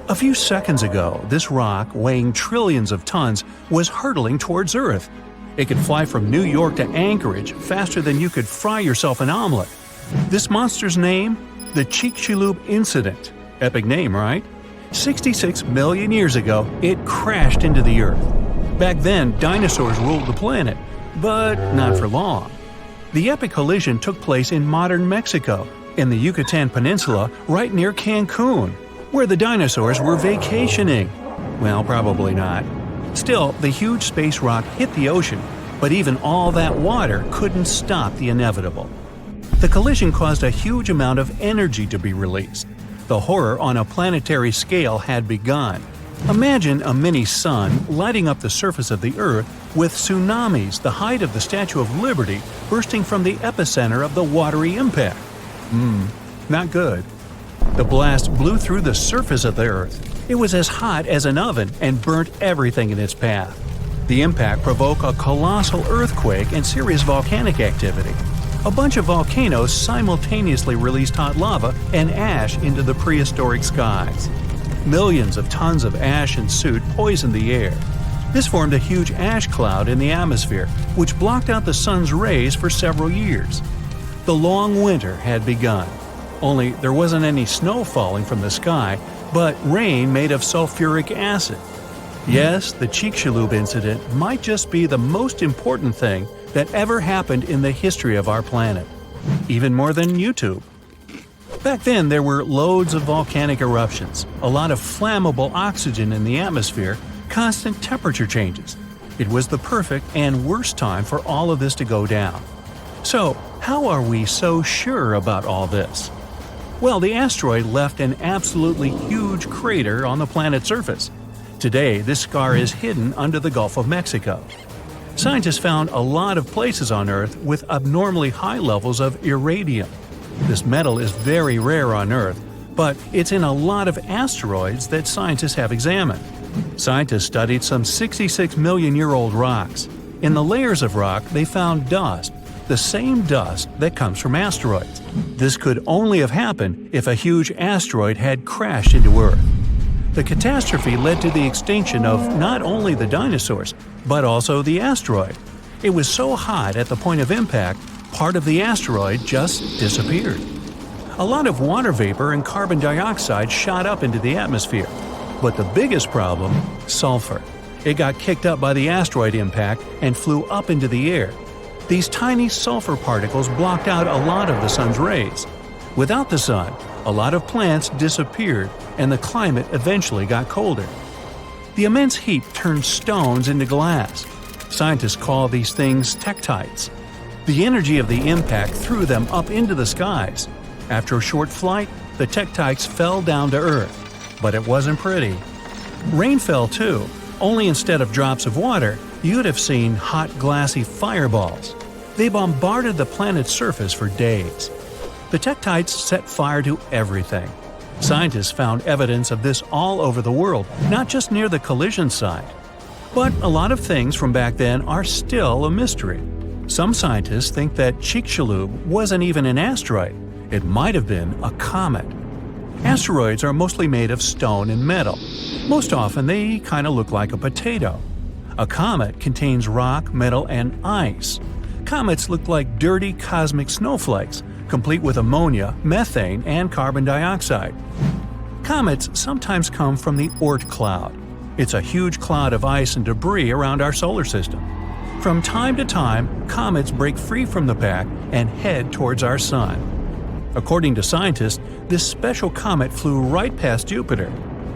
A few seconds ago, this rock, weighing trillions of tons, was hurtling towards Earth. It could fly from New York to Anchorage faster than you could fry yourself an omelet. This monster's name? The Chicxulub Incident. Epic name, right? 66 million years ago, it crashed into the Earth. Back then, dinosaurs ruled the planet, but not for long. The epic collision took place in modern Mexico, in the Yucatan Peninsula, right near Cancun, where the dinosaurs were vacationing. Well, probably not. Still, the huge space rock hit the ocean, but even all that water couldn't stop the inevitable. The collision caused a huge amount of energy to be released. The horror on a planetary scale had begun. Imagine a mini-sun lighting up the surface of the Earth with tsunamis the height of the Statue of Liberty bursting from the epicenter of the watery impact. Not good. The blast blew through the surface of the Earth. It was as hot as an oven and burnt everything in its path. The impact provoked a colossal earthquake and serious volcanic activity. A bunch of volcanoes simultaneously released hot lava and ash into the prehistoric skies. Millions of tons of ash and soot poisoned the air. This formed a huge ash cloud in the atmosphere, which blocked out the sun's rays for several years. The long winter had begun. Only there wasn't any snow falling from the sky, but rain made of sulfuric acid. Yes, the Chicxulub incident might just be the most important thing that ever happened in the history of our planet. Even more than YouTube. Back then, there were loads of volcanic eruptions, a lot of flammable oxygen in the atmosphere, constant temperature changes. It was the perfect and worst time for all of this to go down. So, how are we so sure about all this? Well, the asteroid left an absolutely huge crater on the planet's surface. Today, this scar is hidden under the Gulf of Mexico. Scientists found a lot of places on Earth with abnormally high levels of iridium. This metal is very rare on Earth, but it's in a lot of asteroids that scientists have examined. Scientists studied some 66 million-year-old rocks. In the layers of rock, they found dust, the same dust that comes from asteroids. This could only have happened if a huge asteroid had crashed into Earth. The catastrophe led to the extinction of not only the dinosaurs, but also the asteroid. It was so hot at the point of impact, part of the asteroid just disappeared. A lot of water vapor and carbon dioxide shot up into the atmosphere. But the biggest problem, sulfur. It got kicked up by the asteroid impact and flew up into the air. These tiny sulfur particles blocked out a lot of the sun's rays. Without the sun, a lot of plants disappeared and the climate eventually got colder. The immense heat turned stones into glass. Scientists call these things tektites. The energy of the impact threw them up into the skies. After a short flight, the tektites fell down to Earth. But it wasn't pretty. Rain fell too, only instead of drops of water, you'd have seen hot glassy fireballs. They bombarded the planet's surface for days. The tektites set fire to everything. Scientists found evidence of this all over the world, not just near the collision site. But a lot of things from back then are still a mystery. Some scientists think that Chicxulub wasn't even an asteroid. It might have been a comet. Asteroids are mostly made of stone and metal. Most often they kind of look like a potato. A comet contains rock, metal, and ice. Comets look like dirty cosmic snowflakes, complete with ammonia, methane, and carbon dioxide. Comets sometimes come from the Oort cloud. It's a huge cloud of ice and debris around our solar system. From time to time, comets break free from the pack and head towards our sun. According to scientists, this special comet flew right past Jupiter.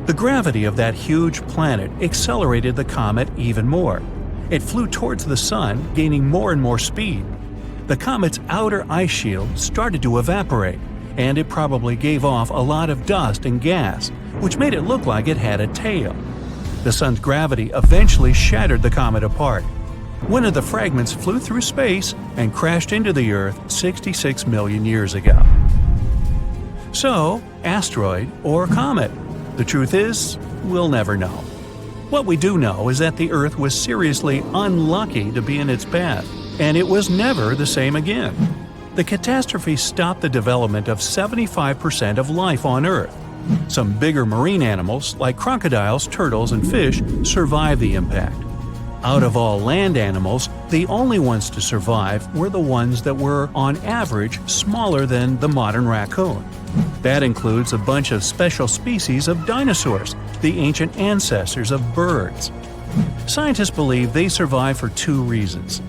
The gravity of that huge planet accelerated the comet even more. It flew towards the sun, gaining more and more speed. The comet's outer ice shield started to evaporate, and it probably gave off a lot of dust and gas, which made it look like it had a tail. The sun's gravity eventually shattered the comet apart. One of the fragments flew through space and crashed into the Earth 66 million years ago. So, asteroid or comet? The truth is, we'll never know. What we do know is that the Earth was seriously unlucky to be in its path, and it was never the same again. The catastrophe stopped the development of 75% of life on Earth. Some bigger marine animals, like crocodiles, turtles, and fish, survived the impact. Out of all land animals, the only ones to survive were the ones that were, on average, smaller than the modern raccoon. That includes a bunch of special species of dinosaurs, the ancient ancestors of birds. Scientists believe they survived for two reasons.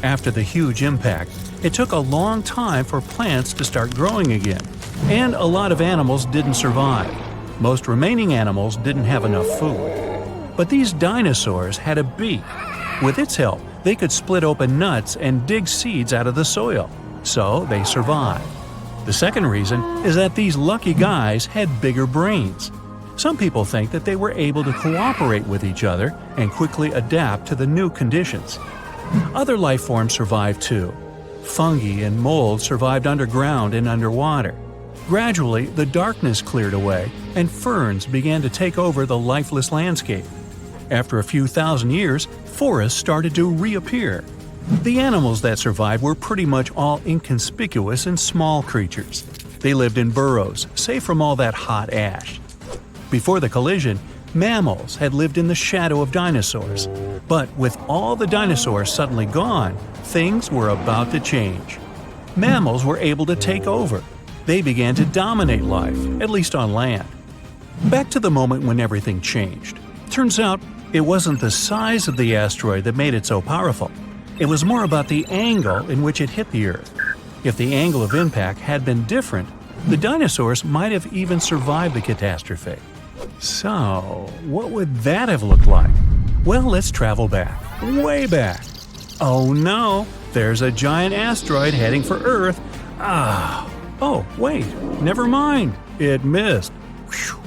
After the huge impact, it took a long time for plants to start growing again, and a lot of animals didn't survive. Most remaining animals didn't have enough food. But these dinosaurs had a beak. With its help, they could split open nuts and dig seeds out of the soil, so they survived. The second reason is that these lucky guys had bigger brains. Some people think that they were able to cooperate with each other and quickly adapt to the new conditions. Other life forms survived too. Fungi and mold survived underground and underwater. Gradually, the darkness cleared away, and ferns began to take over the lifeless landscape. After a few thousand years, forests started to reappear. The animals that survived were pretty much all inconspicuous and small creatures. They lived in burrows, safe from all that hot ash. Before the collision, mammals had lived in the shadow of dinosaurs. But with all the dinosaurs suddenly gone, things were about to change. Mammals were able to take over. They began to dominate life, at least on land. Back to the moment when everything changed. Turns out, it wasn't the size of the asteroid that made it so powerful. It was more about the angle in which it hit the Earth. If the angle of impact had been different, the dinosaurs might have even survived the catastrophe. So, what would that have looked like? Well, let's travel back, way back. Oh no, there's a giant asteroid heading for Earth. Oh, wait, never mind, it missed. Whew.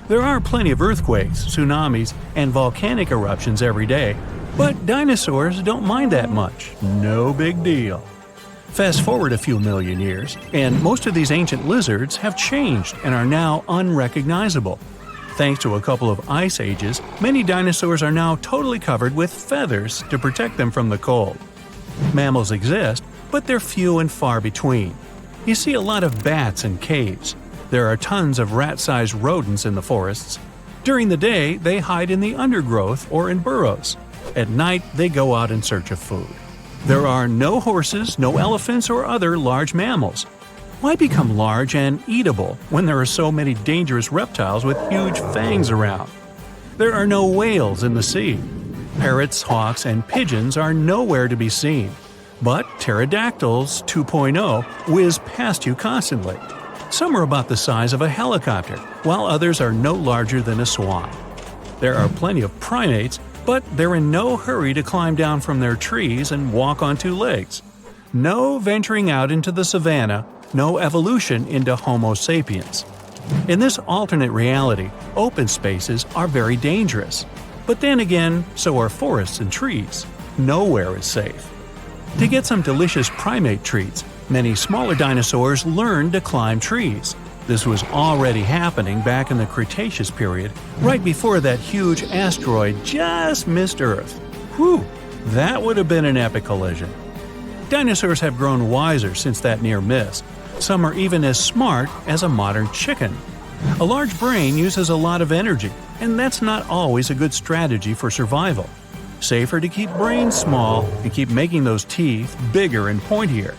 There are plenty of earthquakes, tsunamis, and volcanic eruptions every day, but dinosaurs don't mind that much. No big deal. Fast forward a few million years, and most of these ancient lizards have changed and are now unrecognizable. Thanks to a couple of ice ages, many dinosaurs are now totally covered with feathers to protect them from the cold. Mammals exist, but they're few and far between. You see a lot of bats in caves. There are tons of rat-sized rodents in the forests. During the day, they hide in the undergrowth or in burrows. At night, they go out in search of food. There are no horses, no elephants, or other large mammals. Why become large and eatable when there are so many dangerous reptiles with huge fangs around? There are no whales in the sea. Parrots, hawks, and pigeons are nowhere to be seen. But pterodactyls 2.0 whiz past you constantly. Some are about the size of a helicopter, while others are no larger than a swan. There are plenty of primates, but they're in no hurry to climb down from their trees and walk on two legs. No venturing out into the savannah, no evolution into Homo sapiens. In this alternate reality, open spaces are very dangerous. But then again, so are forests and trees. Nowhere is safe. To get some delicious primate treats, many smaller dinosaurs learned to climb trees. This was already happening back in the Cretaceous period, right before that huge asteroid just missed Earth. Whew, that would have been an epic collision. Dinosaurs have grown wiser since that near miss. Some are even as smart as a modern chicken. A large brain uses a lot of energy, and that's not always a good strategy for survival. Safer to keep brains small and keep making those teeth bigger and pointier.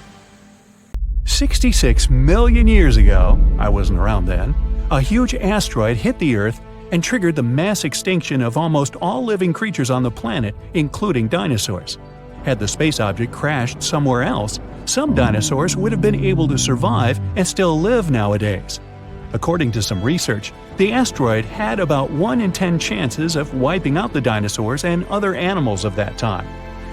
66 million years ago, I wasn't around then, a huge asteroid hit the Earth and triggered the mass extinction of almost all living creatures on the planet, including dinosaurs. Had the space object crashed somewhere else, some dinosaurs would have been able to survive and still live nowadays. According to some research, the asteroid had about 1 in 10 chances of wiping out the dinosaurs and other animals of that time.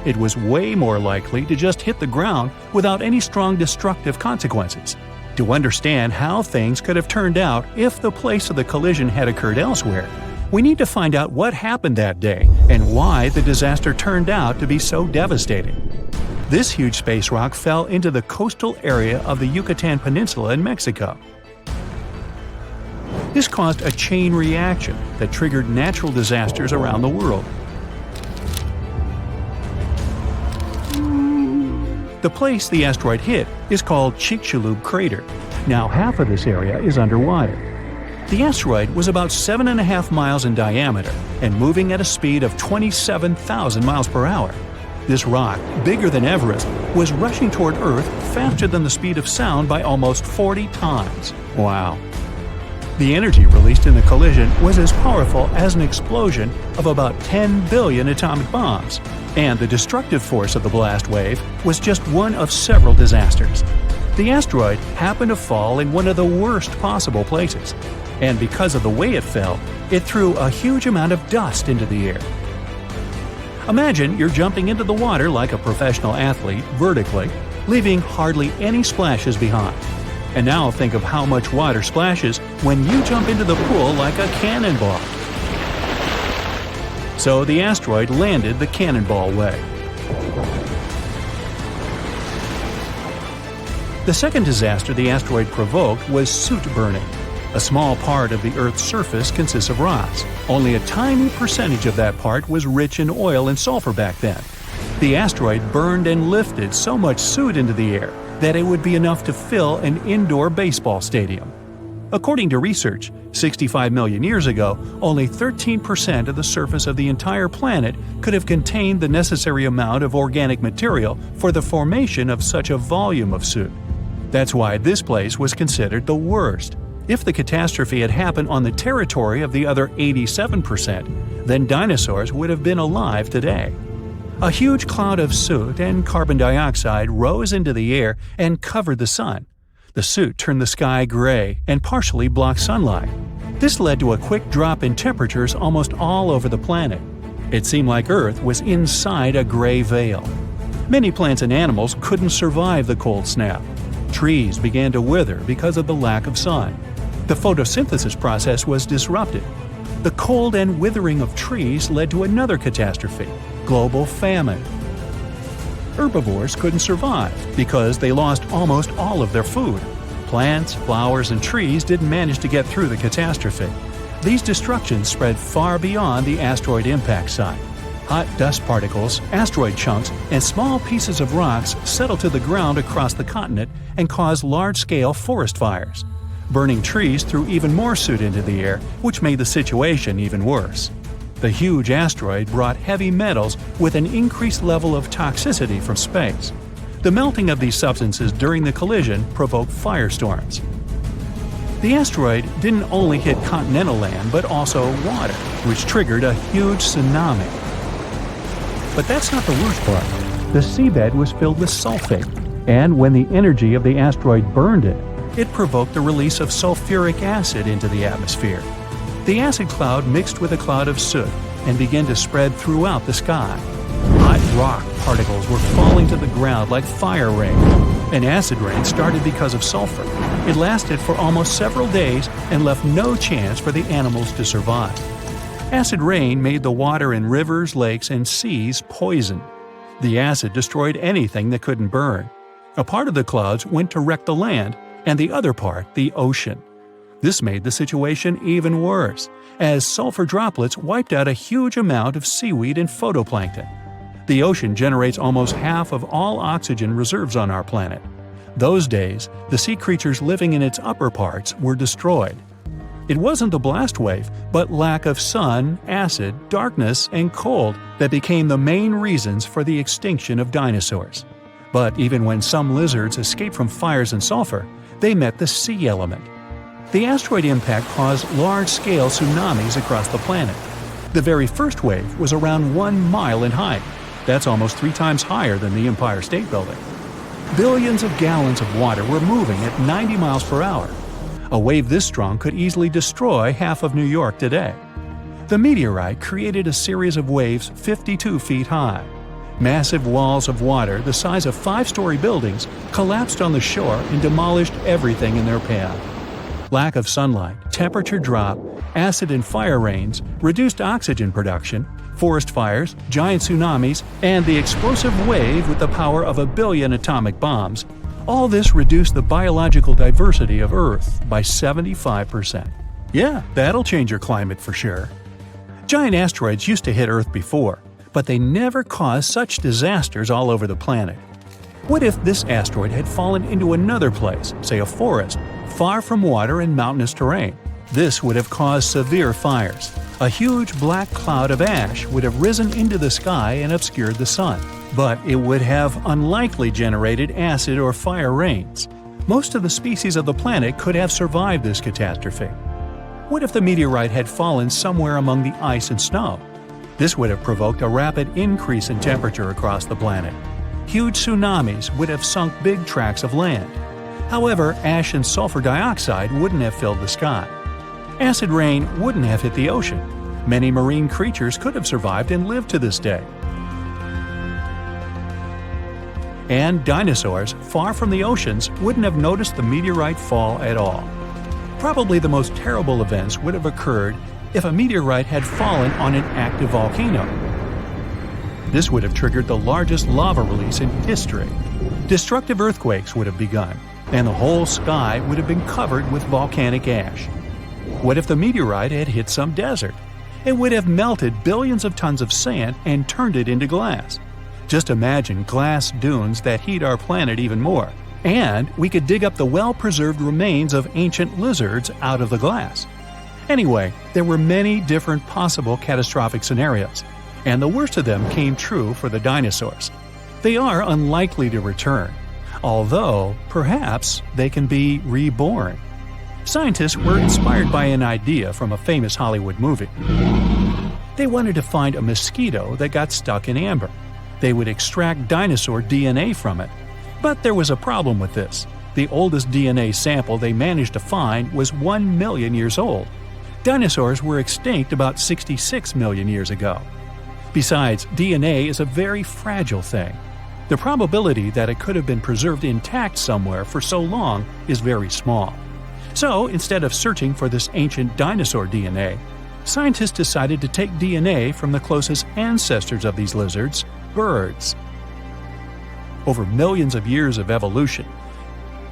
It was way more likely to just hit the ground without any strong destructive consequences. To understand how things could have turned out if the place of the collision had occurred elsewhere, we need to find out what happened that day and why the disaster turned out to be so devastating. This huge space rock fell into the coastal area of the Yucatan Peninsula in Mexico. This caused a chain reaction that triggered natural disasters around the world. The place the asteroid hit is called Chicxulub Crater. Now half of this area is underwater. The asteroid was about 7.5 miles in diameter and moving at a speed of 27,000 miles per hour. This rock, bigger than Everest, was rushing toward Earth faster than the speed of sound by almost 40 times. Wow. The energy released in the collision was as powerful as an explosion of about 10 billion atomic bombs, and the destructive force of the blast wave was just one of several disasters. The asteroid happened to fall in one of the worst possible places, and because of the way it fell, it threw a huge amount of dust into the air. Imagine you're jumping into the water like a professional athlete vertically, leaving hardly any splashes behind. And now think of how much water splashes when you jump into the pool like a cannonball. So the asteroid landed the cannonball way. The second disaster the asteroid provoked was soot burning. A small part of the Earth's surface consists of rocks. Only a tiny percentage of that part was rich in oil and sulfur back then. The asteroid burned and lifted so much soot into the air that it would be enough to fill an indoor baseball stadium. According to research, 65 million years ago, only 13% of the surface of the entire planet could have contained the necessary amount of organic material for the formation of such a volume of soot. That's why this place was considered the worst. If the catastrophe had happened on the territory of the other 87%, then dinosaurs would have been alive today. A huge cloud of soot and carbon dioxide rose into the air and covered the sun. The soot turned the sky gray and partially blocked sunlight. This led to a quick drop in temperatures almost all over the planet. It seemed like Earth was inside a gray veil. Many plants and animals couldn't survive the cold snap. Trees began to wither because of the lack of sun. The photosynthesis process was disrupted. The cold and withering of trees led to another catastrophe: global famine. Herbivores couldn't survive because they lost almost all of their food. Plants, flowers, and trees didn't manage to get through the catastrophe. These destructions spread far beyond the asteroid impact site. Hot dust particles, asteroid chunks, and small pieces of rocks settled to the ground across the continent and caused large-scale forest fires. Burning trees threw even more soot into the air, which made the situation even worse. The huge asteroid brought heavy metals with an increased level of toxicity from space. The melting of these substances during the collision provoked firestorms. The asteroid didn't only hit continental land but also water, which triggered a huge tsunami. But that's not the worst part. The seabed was filled with sulfate, and when the energy of the asteroid burned it, it provoked the release of sulfuric acid into the atmosphere. The acid cloud mixed with a cloud of soot and began to spread throughout the sky. Hot rock particles were falling to the ground like fire rain. An acid rain started because of sulfur. It lasted for almost several days and left no chance for the animals to survive. Acid rain made the water in rivers, lakes, and seas poison. The acid destroyed anything that couldn't burn. A part of the clouds went to wreck the land, and the other part, the ocean. This made the situation even worse, as sulfur droplets wiped out a huge amount of seaweed and phytoplankton. The ocean generates almost half of all oxygen reserves on our planet. Those days, the sea creatures living in its upper parts were destroyed. It wasn't the blast wave, but lack of sun, acid, darkness, and cold that became the main reasons for the extinction of dinosaurs. But even when some lizards escaped from fires and sulfur, they met the sea element. The asteroid impact caused large-scale tsunamis across the planet. The very first wave was around 1 mile in height. That's almost 3 times higher than the Empire State Building. Billions of gallons of water were moving at 90 miles per hour. A wave this strong could easily destroy half of New York today. The meteorite created a series of waves 52 feet high. Massive walls of water the size of 5-story buildings collapsed on the shore and demolished everything in their path. Lack of sunlight, temperature drop, acid and fire rains, reduced oxygen production, forest fires, giant tsunamis, and the explosive wave with the power of 1 billion atomic bombs — all this reduced the biological diversity of Earth by 75%. Yeah, that'll change your climate for sure. Giant asteroids used to hit Earth before, but they never caused such disasters all over the planet. What if this asteroid had fallen into another place, say a forest, far from water and mountainous terrain? This would have caused severe fires. A huge black cloud of ash would have risen into the sky and obscured the sun, but it would have unlikely generated acid or fire rains. Most of the species of the planet could have survived this catastrophe. What if the meteorite had fallen somewhere among the ice and snow? This would have provoked a rapid increase in temperature across the planet. Huge tsunamis would have sunk big tracts of land. However, ash and sulfur dioxide wouldn't have filled the sky. Acid rain wouldn't have hit the ocean. Many marine creatures could have survived and lived to this day. And dinosaurs, far from the oceans, wouldn't have noticed the meteorite fall at all. Probably the most terrible events would have occurred if a meteorite had fallen on an active volcano. This would have triggered the largest lava release in history. Destructive earthquakes would have begun, and the whole sky would have been covered with volcanic ash. What if the meteorite had hit some desert? It would have melted billions of tons of sand and turned it into glass. Just imagine glass dunes that heat our planet even more. And we could dig up the well-preserved remains of ancient lizards out of the glass. Anyway, there were many different possible catastrophic scenarios, and the worst of them came true for the dinosaurs. They are unlikely to return, although perhaps they can be reborn. Scientists were inspired by an idea from a famous Hollywood movie. They wanted to find a mosquito that got stuck in amber. They would extract dinosaur DNA from it. But there was a problem with this. The oldest DNA sample they managed to find was 1 million years old. Dinosaurs were extinct about 66 million years ago. Besides, DNA is a very fragile thing. The probability that it could have been preserved intact somewhere for so long is very small. So, instead of searching for this ancient dinosaur DNA, scientists decided to take DNA from the closest ancestors of these lizards, birds. Over millions of years of evolution,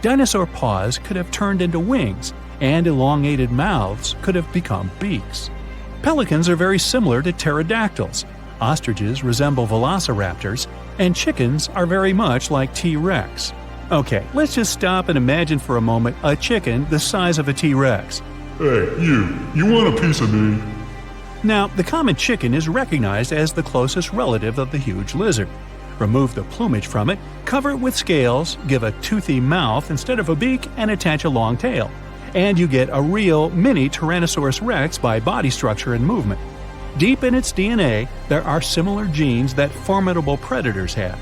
dinosaur paws could have turned into wings, and elongated mouths could have become beaks. Pelicans are very similar to pterodactyls, ostriches resemble velociraptors, and chickens are very much like T-Rex. Okay, let's just stop and imagine for a moment a chicken the size of a T-Rex. Hey, you want a piece of me? Now, the common chicken is recognized as the closest relative of the huge lizard. Remove the plumage from it, cover it with scales, give a toothy mouth instead of a beak, and attach a long tail. And you get a real mini Tyrannosaurus rex by body structure and movement. Deep in its DNA, there are similar genes that formidable predators have.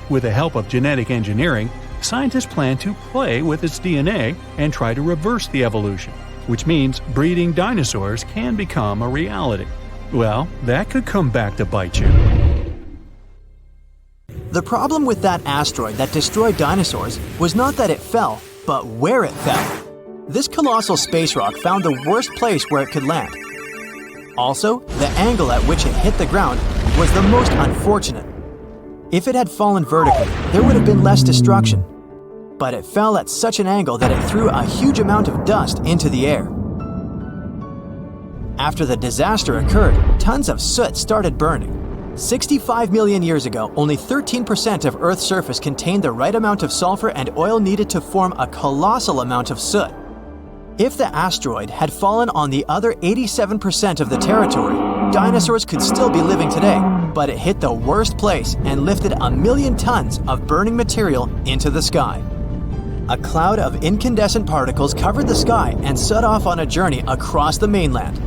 With the help of genetic engineering, scientists plan to play with its DNA and try to reverse the evolution, which means breeding dinosaurs can become a reality. Well, that could come back to bite you. The problem with that asteroid that destroyed dinosaurs was not that it fell, but where it fell. This colossal space rock found the worst place where it could land. Also, the angle at which it hit the ground was the most unfortunate. If it had fallen vertically, there would have been less destruction. But it fell at such an angle that it threw a huge amount of dust into the air. After the disaster occurred, tons of soot started burning. 65 million years ago, only 13% of Earth's surface contained the right amount of sulfur and oil needed to form a colossal amount of soot. If the asteroid had fallen on the other 87% of the territory, dinosaurs could still be living today, but it hit the worst place and lifted 1 million tons of burning material into the sky. A cloud of incandescent particles covered the sky and set off on a journey across the mainland.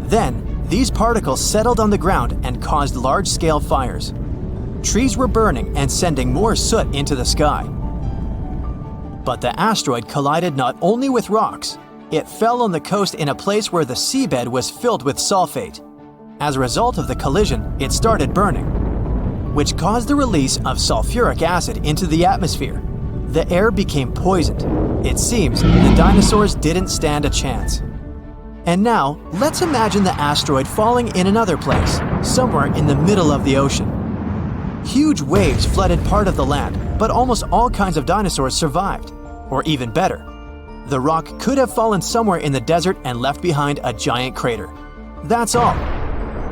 Then, these particles settled on the ground and caused large-scale fires. Trees were burning and sending more soot into the sky. But the asteroid collided not only with rocks, it fell on the coast in a place where the seabed was filled with sulfate. As a result of the collision, it started burning, which caused the release of sulfuric acid into the atmosphere. The air became poisoned. It seems the dinosaurs didn't stand a chance. And now, let's imagine the asteroid falling in another place, somewhere in the middle of the ocean. Huge waves flooded part of the land, but almost all kinds of dinosaurs survived. Or even better, the rock could have fallen somewhere in the desert and left behind a giant crater. That's all.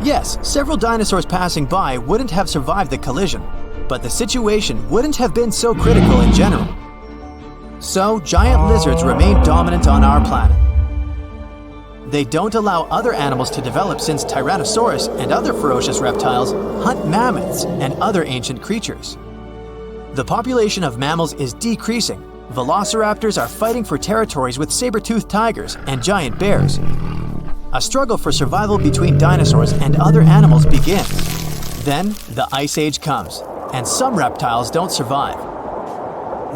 Yes, several dinosaurs passing by wouldn't have survived the collision, but the situation wouldn't have been so critical in general. So, giant lizards remain dominant on our planet. They don't allow other animals to develop since Tyrannosaurus and other ferocious reptiles hunt mammoths and other ancient creatures. The population of mammals is decreasing. Velociraptors are fighting for territories with saber-toothed tigers and giant bears. A struggle for survival between dinosaurs and other animals begins. Then the Ice Age comes, and some reptiles don't survive.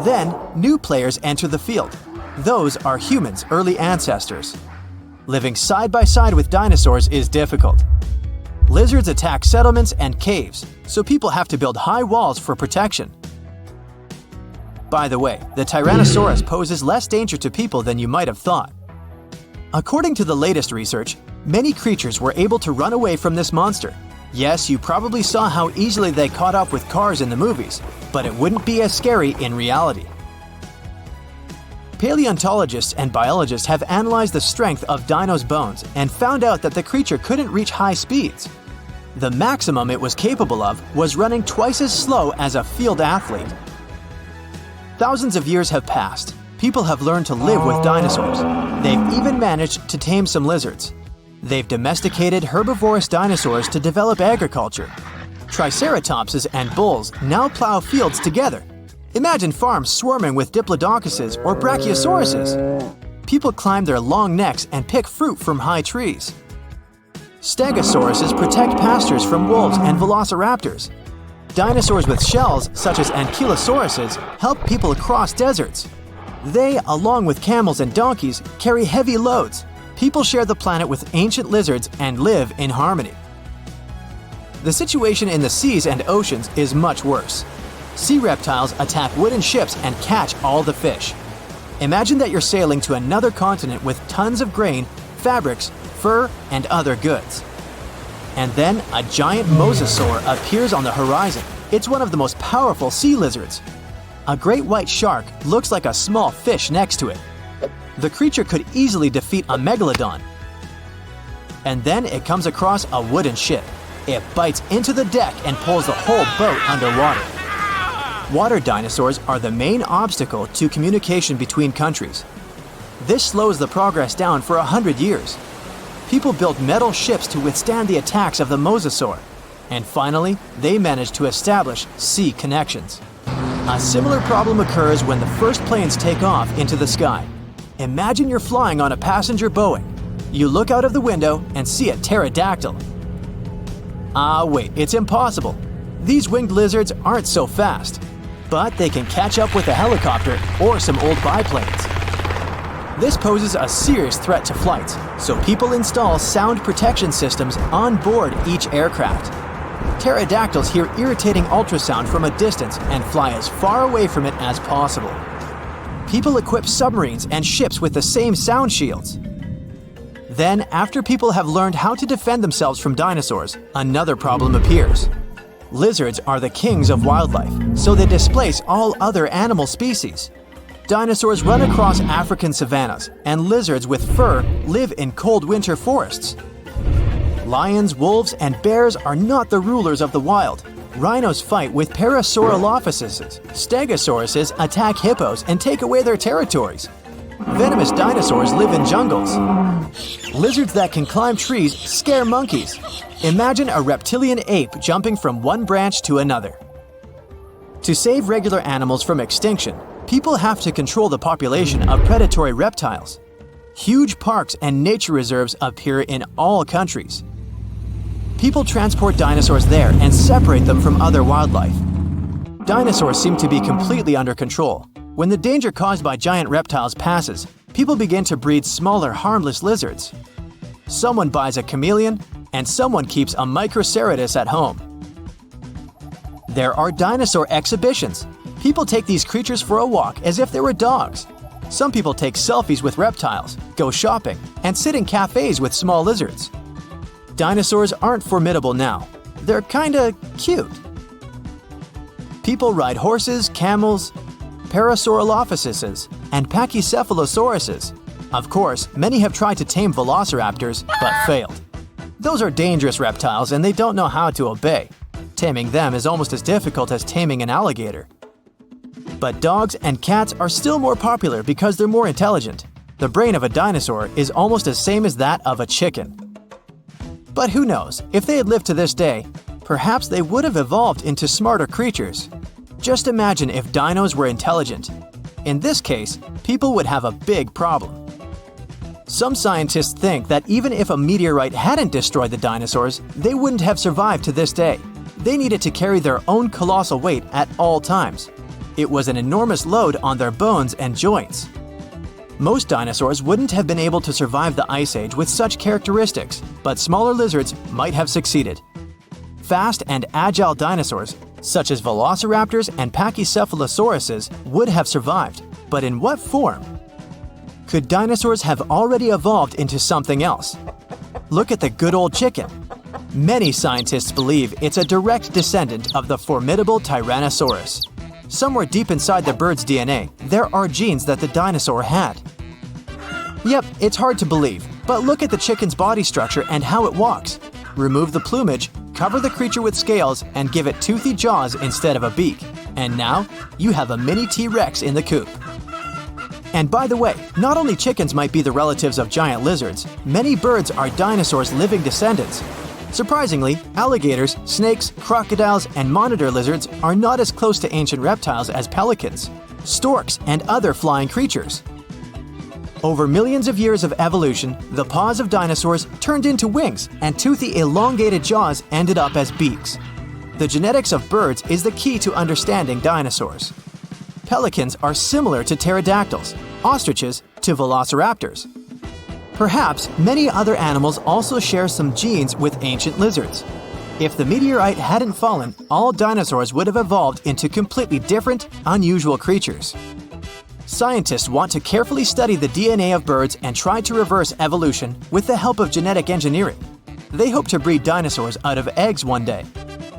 Then new players enter the field. Those are humans' early ancestors. Living side by side with dinosaurs is difficult. Lizards attack settlements and caves, so people have to build high walls for protection. By the way, the Tyrannosaurus poses less danger to people than you might have thought. According to the latest research, many creatures were able to run away from this monster. Yes, you probably saw how easily they caught up with cars in the movies, but it wouldn't be as scary in reality. Paleontologists and biologists have analyzed the strength of Dino's bones and found out that the creature couldn't reach high speeds. The maximum it was capable of was running twice as slow as a field athlete. Thousands of years have passed. People have learned to live with dinosaurs. They've even managed to tame some lizards. They've domesticated herbivorous dinosaurs to develop agriculture. Triceratopses and bulls now plow fields together. Imagine farms swarming with diplodocus or brachiosauruses. People climb their long necks and pick fruit from high trees. Stegosauruses protect pastures from wolves and velociraptors. Dinosaurs with shells, such as ankylosauruses, help people cross deserts. They, along with camels and donkeys, carry heavy loads. People share the planet with ancient lizards and live in harmony. The situation in the seas and oceans is much worse. Sea reptiles attack wooden ships and catch all the fish. Imagine that you're sailing to another continent with tons of grain, fabrics, fur, and other goods. And then a giant mosasaur appears on the horizon. It's one of the most powerful sea lizards. A great white shark looks like a small fish next to it. The creature could easily defeat a megalodon. And then it comes across a wooden ship. It bites into the deck and pulls the whole boat underwater. Water dinosaurs are the main obstacle to communication between countries. This slows the progress down for 100 years. People built metal ships to withstand the attacks of the mosasaur. And finally, they managed to establish sea connections. A similar problem occurs when the first planes take off into the sky. Imagine you're flying on a passenger Boeing. You look out of the window and see a pterodactyl. Wait, it's impossible. These winged lizards aren't so fast, but they can catch up with a helicopter or some old biplanes. This poses a serious threat to flights, so people install sound protection systems on board each aircraft. Pterodactyls hear irritating ultrasound from a distance and fly as far away from it as possible. People equip submarines and ships with the same sound shields. Then, after people have learned how to defend themselves from dinosaurs, another problem appears. Lizards are the kings of wildlife, so they displace all other animal species. Dinosaurs run across African savannas, and lizards with fur live in cold winter forests. Lions, wolves, and bears are not the rulers of the wild. Rhinos fight with Parasaurolophuses. Stegosauruses attack hippos and take away their territories. Venomous dinosaurs live in jungles. Lizards that can climb trees scare monkeys. Imagine a reptilian ape jumping from one branch to another. To save regular animals from extinction, people have to control the population of predatory reptiles. Huge parks and nature reserves appear in all countries. People transport dinosaurs there and separate them from other wildlife. Dinosaurs seem to be completely under control. When the danger caused by giant reptiles passes, people begin to breed smaller, harmless lizards. Someone buys a chameleon, and someone keeps a Microceratus at home. There are dinosaur exhibitions. People take these creatures for a walk as if they were dogs. Some people take selfies with reptiles, go shopping, and sit in cafes with small lizards. Dinosaurs aren't formidable now. They're kinda cute. People ride horses, camels, Parasaurolophuses, and Pachycephalosauruses. Of course, many have tried to tame velociraptors, but failed. Those are dangerous reptiles and they don't know how to obey. Taming them is almost as difficult as taming an alligator. But dogs and cats are still more popular because they're more intelligent. The brain of a dinosaur is almost the same as that of a chicken. But who knows, if they had lived to this day, perhaps they would have evolved into smarter creatures. Just imagine if dinos were intelligent. In this case, people would have a big problem. Some scientists think that even if a meteorite hadn't destroyed the dinosaurs, they wouldn't have survived to this day. They needed to carry their own colossal weight at all times. It was an enormous load on their bones and joints. Most dinosaurs wouldn't have been able to survive the Ice Age with such characteristics, but smaller lizards might have succeeded. Fast and agile dinosaurs, such as velociraptors and pachycephalosauruses, would have survived, but in what form? Could dinosaurs have already evolved into something else? Look at the good old chicken. Many scientists believe it's a direct descendant of the formidable Tyrannosaurus. Somewhere deep inside the bird's DNA, there are genes that the dinosaur had. Yep, it's hard to believe, but look at the chicken's body structure and how it walks. Remove the plumage, cover the creature with scales, and give it toothy jaws instead of a beak. And now, you have a mini T-Rex in the coop. And by the way, not only chickens might be the relatives of giant lizards, many birds are dinosaurs' living descendants. Surprisingly, alligators, snakes, crocodiles, and monitor lizards are not as close to ancient reptiles as pelicans, storks, and other flying creatures. Over millions of years of evolution, the paws of dinosaurs turned into wings, and toothy elongated jaws ended up as beaks. The genetics of birds is the key to understanding dinosaurs. Pelicans are similar to pterodactyls, ostriches to velociraptors. Perhaps many other animals also share some genes with ancient lizards. If the meteorite hadn't fallen, all dinosaurs would have evolved into completely different, unusual creatures. Scientists want to carefully study the DNA of birds and try to reverse evolution with the help of genetic engineering. They hope to breed dinosaurs out of eggs one day.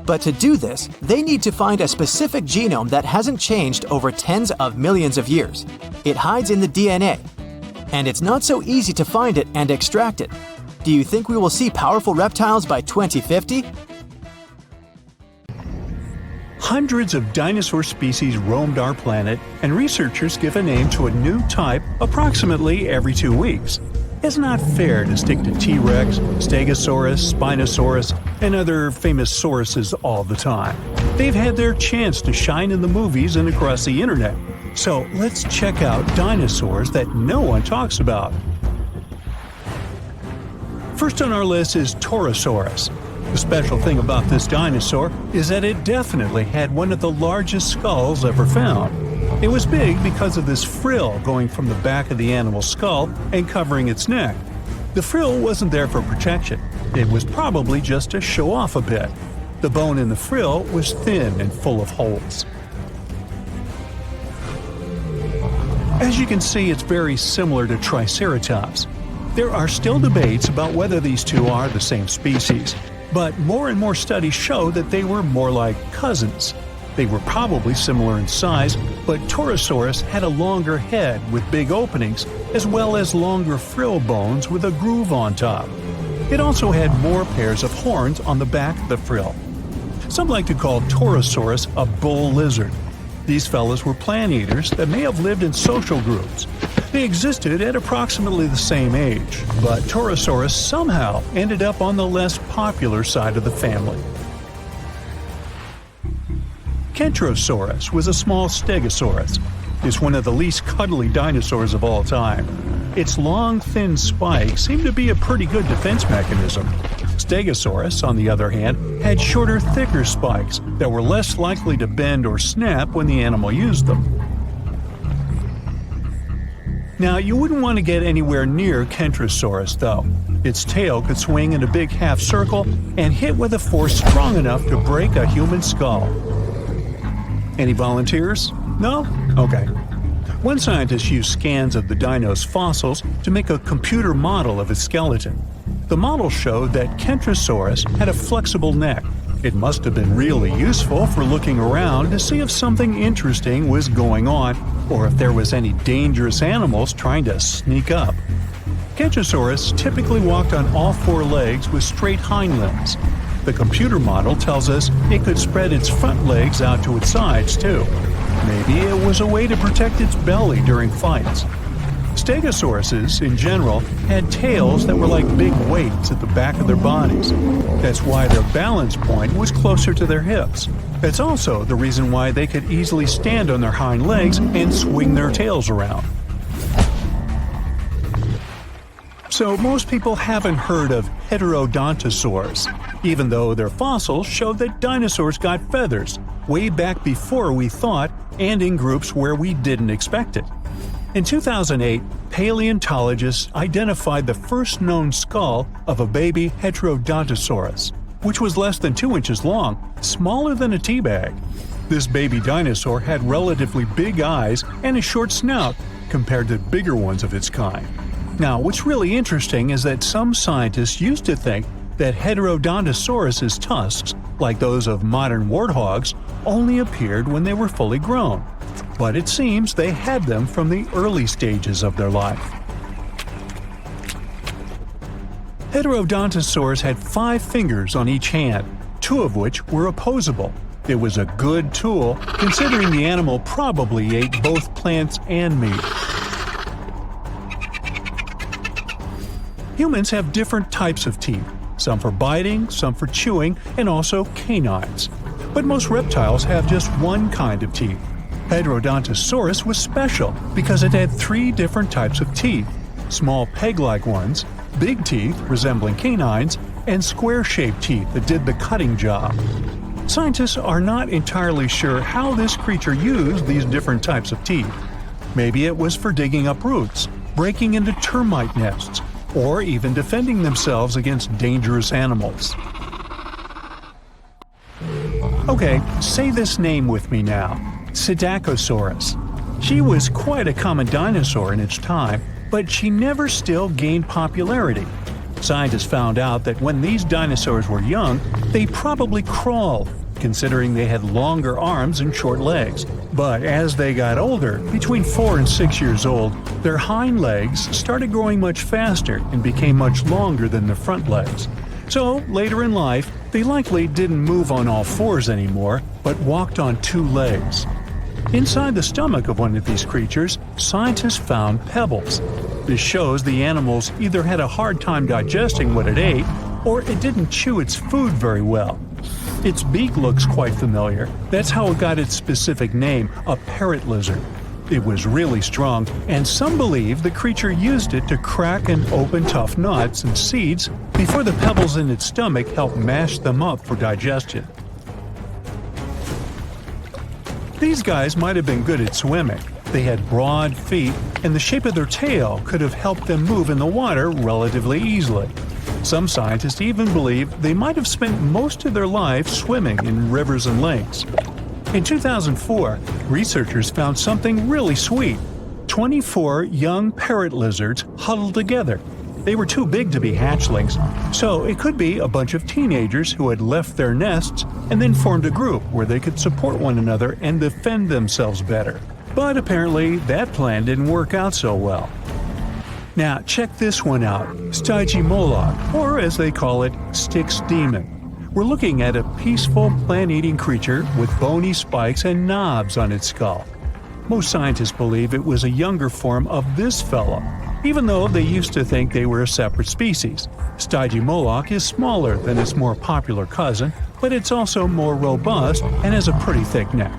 But to do this, they need to find a specific genome that hasn't changed over tens of millions of years. It hides in the DNA. And it's not so easy to find it and extract it. Do you think we will see powerful reptiles by 2050? Hundreds of dinosaur species roamed our planet, and researchers give a name to a new type approximately every 2 weeks. It's not fair to stick to T-Rex, Stegosaurus, Spinosaurus, and other famous sauruses all the time. They've had their chance to shine in the movies and across the internet. So let's check out dinosaurs that no one talks about. First on our list is Torosaurus. The special thing about this dinosaur is that it definitely had one of the largest skulls ever found. It was big because of this frill going from the back of the animal's skull and covering its neck. The frill wasn't there for protection. It was probably just to show off a bit. The bone in the frill was thin and full of holes. As you can see, it's very similar to Triceratops. There are still debates about whether these two are the same species, but more and more studies show that they were more like cousins. They were probably similar in size, but Torosaurus had a longer head with big openings, as well as longer frill bones with a groove on top. It also had more pairs of horns on the back of the frill. Some like to call Torosaurus a bull lizard. These fellows were plant eaters that may have lived in social groups. They existed at approximately the same age, but Torosaurus somehow ended up on the less popular side of the family. Kentrosaurus was a small stegosaurus. It's one of the least cuddly dinosaurs of all time. Its long, thin spikes seem to be a pretty good defense mechanism. Stegosaurus, on the other hand, had shorter, thicker spikes that were less likely to bend or snap when the animal used them. Now, you wouldn't want to get anywhere near Kentrosaurus, though. Its tail could swing in a big half circle and hit with a force strong enough to break a human skull. Any volunteers? No? Okay. One scientist used scans of the dino's fossils to make a computer model of its skeleton. The model showed that Kentrosaurus had a flexible neck. It must have been really useful for looking around to see if something interesting was going on or if there was any dangerous animals trying to sneak up. Kentrosaurus typically walked on all four legs with straight hind limbs. The computer model tells us it could spread its front legs out to its sides, too. Maybe it was a way to protect its belly during fights. Stegosauruses, in general, had tails that were like big weights at the back of their bodies. That's why their balance point was closer to their hips. That's also the reason why they could easily stand on their hind legs and swing their tails around. So most people haven't heard of heterodontosaurs, even though their fossils show that dinosaurs got feathers way back before we thought and in groups where we didn't expect it. In 2008, paleontologists identified the first known skull of a baby Heterodontosaurus, which was less than 2 inches long, smaller than a tea bag. This baby dinosaur had relatively big eyes and a short snout compared to bigger ones of its kind. Now, what's really interesting is that some scientists used to think that Heterodontosaurus's tusks, like those of modern warthogs, only appeared when they were fully grown. But it seems they had them from the early stages of their life. Heterodontosaurs had 5 fingers on each hand, 2 of which were opposable. It was a good tool, considering the animal probably ate both plants and meat. Humans have different types of teeth, some for biting, some for chewing, and also canines. But most reptiles have just one kind of teeth. Heterodontosaurus was special because it had 3 different types of teeth: small peg-like ones, big teeth resembling canines, and square-shaped teeth that did the cutting job. Scientists are not entirely sure how this creature used these different types of teeth. Maybe it was for digging up roots, breaking into termite nests, or even defending themselves against dangerous animals. Okay, say this name with me now: Psittacosaurus. She was quite a common dinosaur in its time, but she never still gained popularity. Scientists found out that when these dinosaurs were young, they probably crawled, considering they had longer arms and short legs. But as they got older, between 4 and 6 years old, their hind legs started growing much faster and became much longer than their front legs. So, later in life, they likely didn't move on all 4s anymore, but walked on 2 legs. Inside the stomach of one of these creatures, scientists found pebbles. This shows the animals either had a hard time digesting what it ate, or it didn't chew its food very well. Its beak looks quite familiar. That's how it got its specific name, a parrot lizard. It was really strong, and some believe the creature used it to crack and open tough nuts and seeds before the pebbles in its stomach helped mash them up for digestion. These guys might have been good at swimming. They had broad feet, and the shape of their tail could have helped them move in the water relatively easily. Some scientists even believe they might have spent most of their lives swimming in rivers and lakes. In 2004, researchers found something really sweet: 24 young parrot lizards huddled together. They were too big to be hatchlings, so it could be a bunch of teenagers who had left their nests and then formed a group where they could support one another and defend themselves better. But apparently, that plan didn't work out so well. Now, check this one out: Stygimoloch, or as they call it, Styx demon. We're looking at a peaceful plant-eating creature with bony spikes and knobs on its skull. Most scientists believe it was a younger form of this fellow, even though they used to think they were a separate species. Stygimoloch is smaller than its more popular cousin, but it's also more robust and has a pretty thick neck.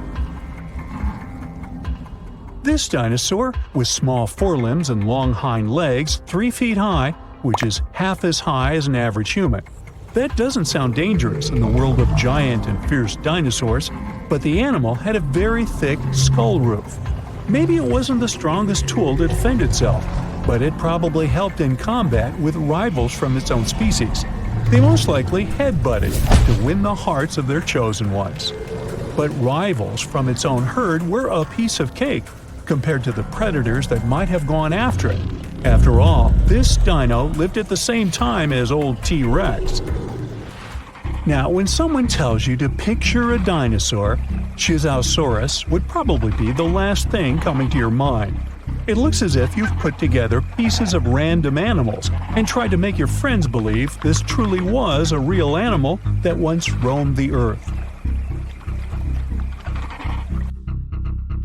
This dinosaur, with small forelimbs and long hind legs 3 feet high, which is half as high as an average human. That doesn't sound dangerous in the world of giant and fierce dinosaurs, but the animal had a very thick skull roof. Maybe it wasn't the strongest tool to defend itself, but it probably helped in combat with rivals from its own species. They most likely headbutted to win the hearts of their chosen ones. But rivals from its own herd were a piece of cake compared to the predators that might have gone after it. After all, this dino lived at the same time as old T-Rex. Now, when someone tells you to picture a dinosaur, Chisaosaurus would probably be the last thing coming to your mind. It looks as if you've put together pieces of random animals and tried to make your friends believe this truly was a real animal that once roamed the earth.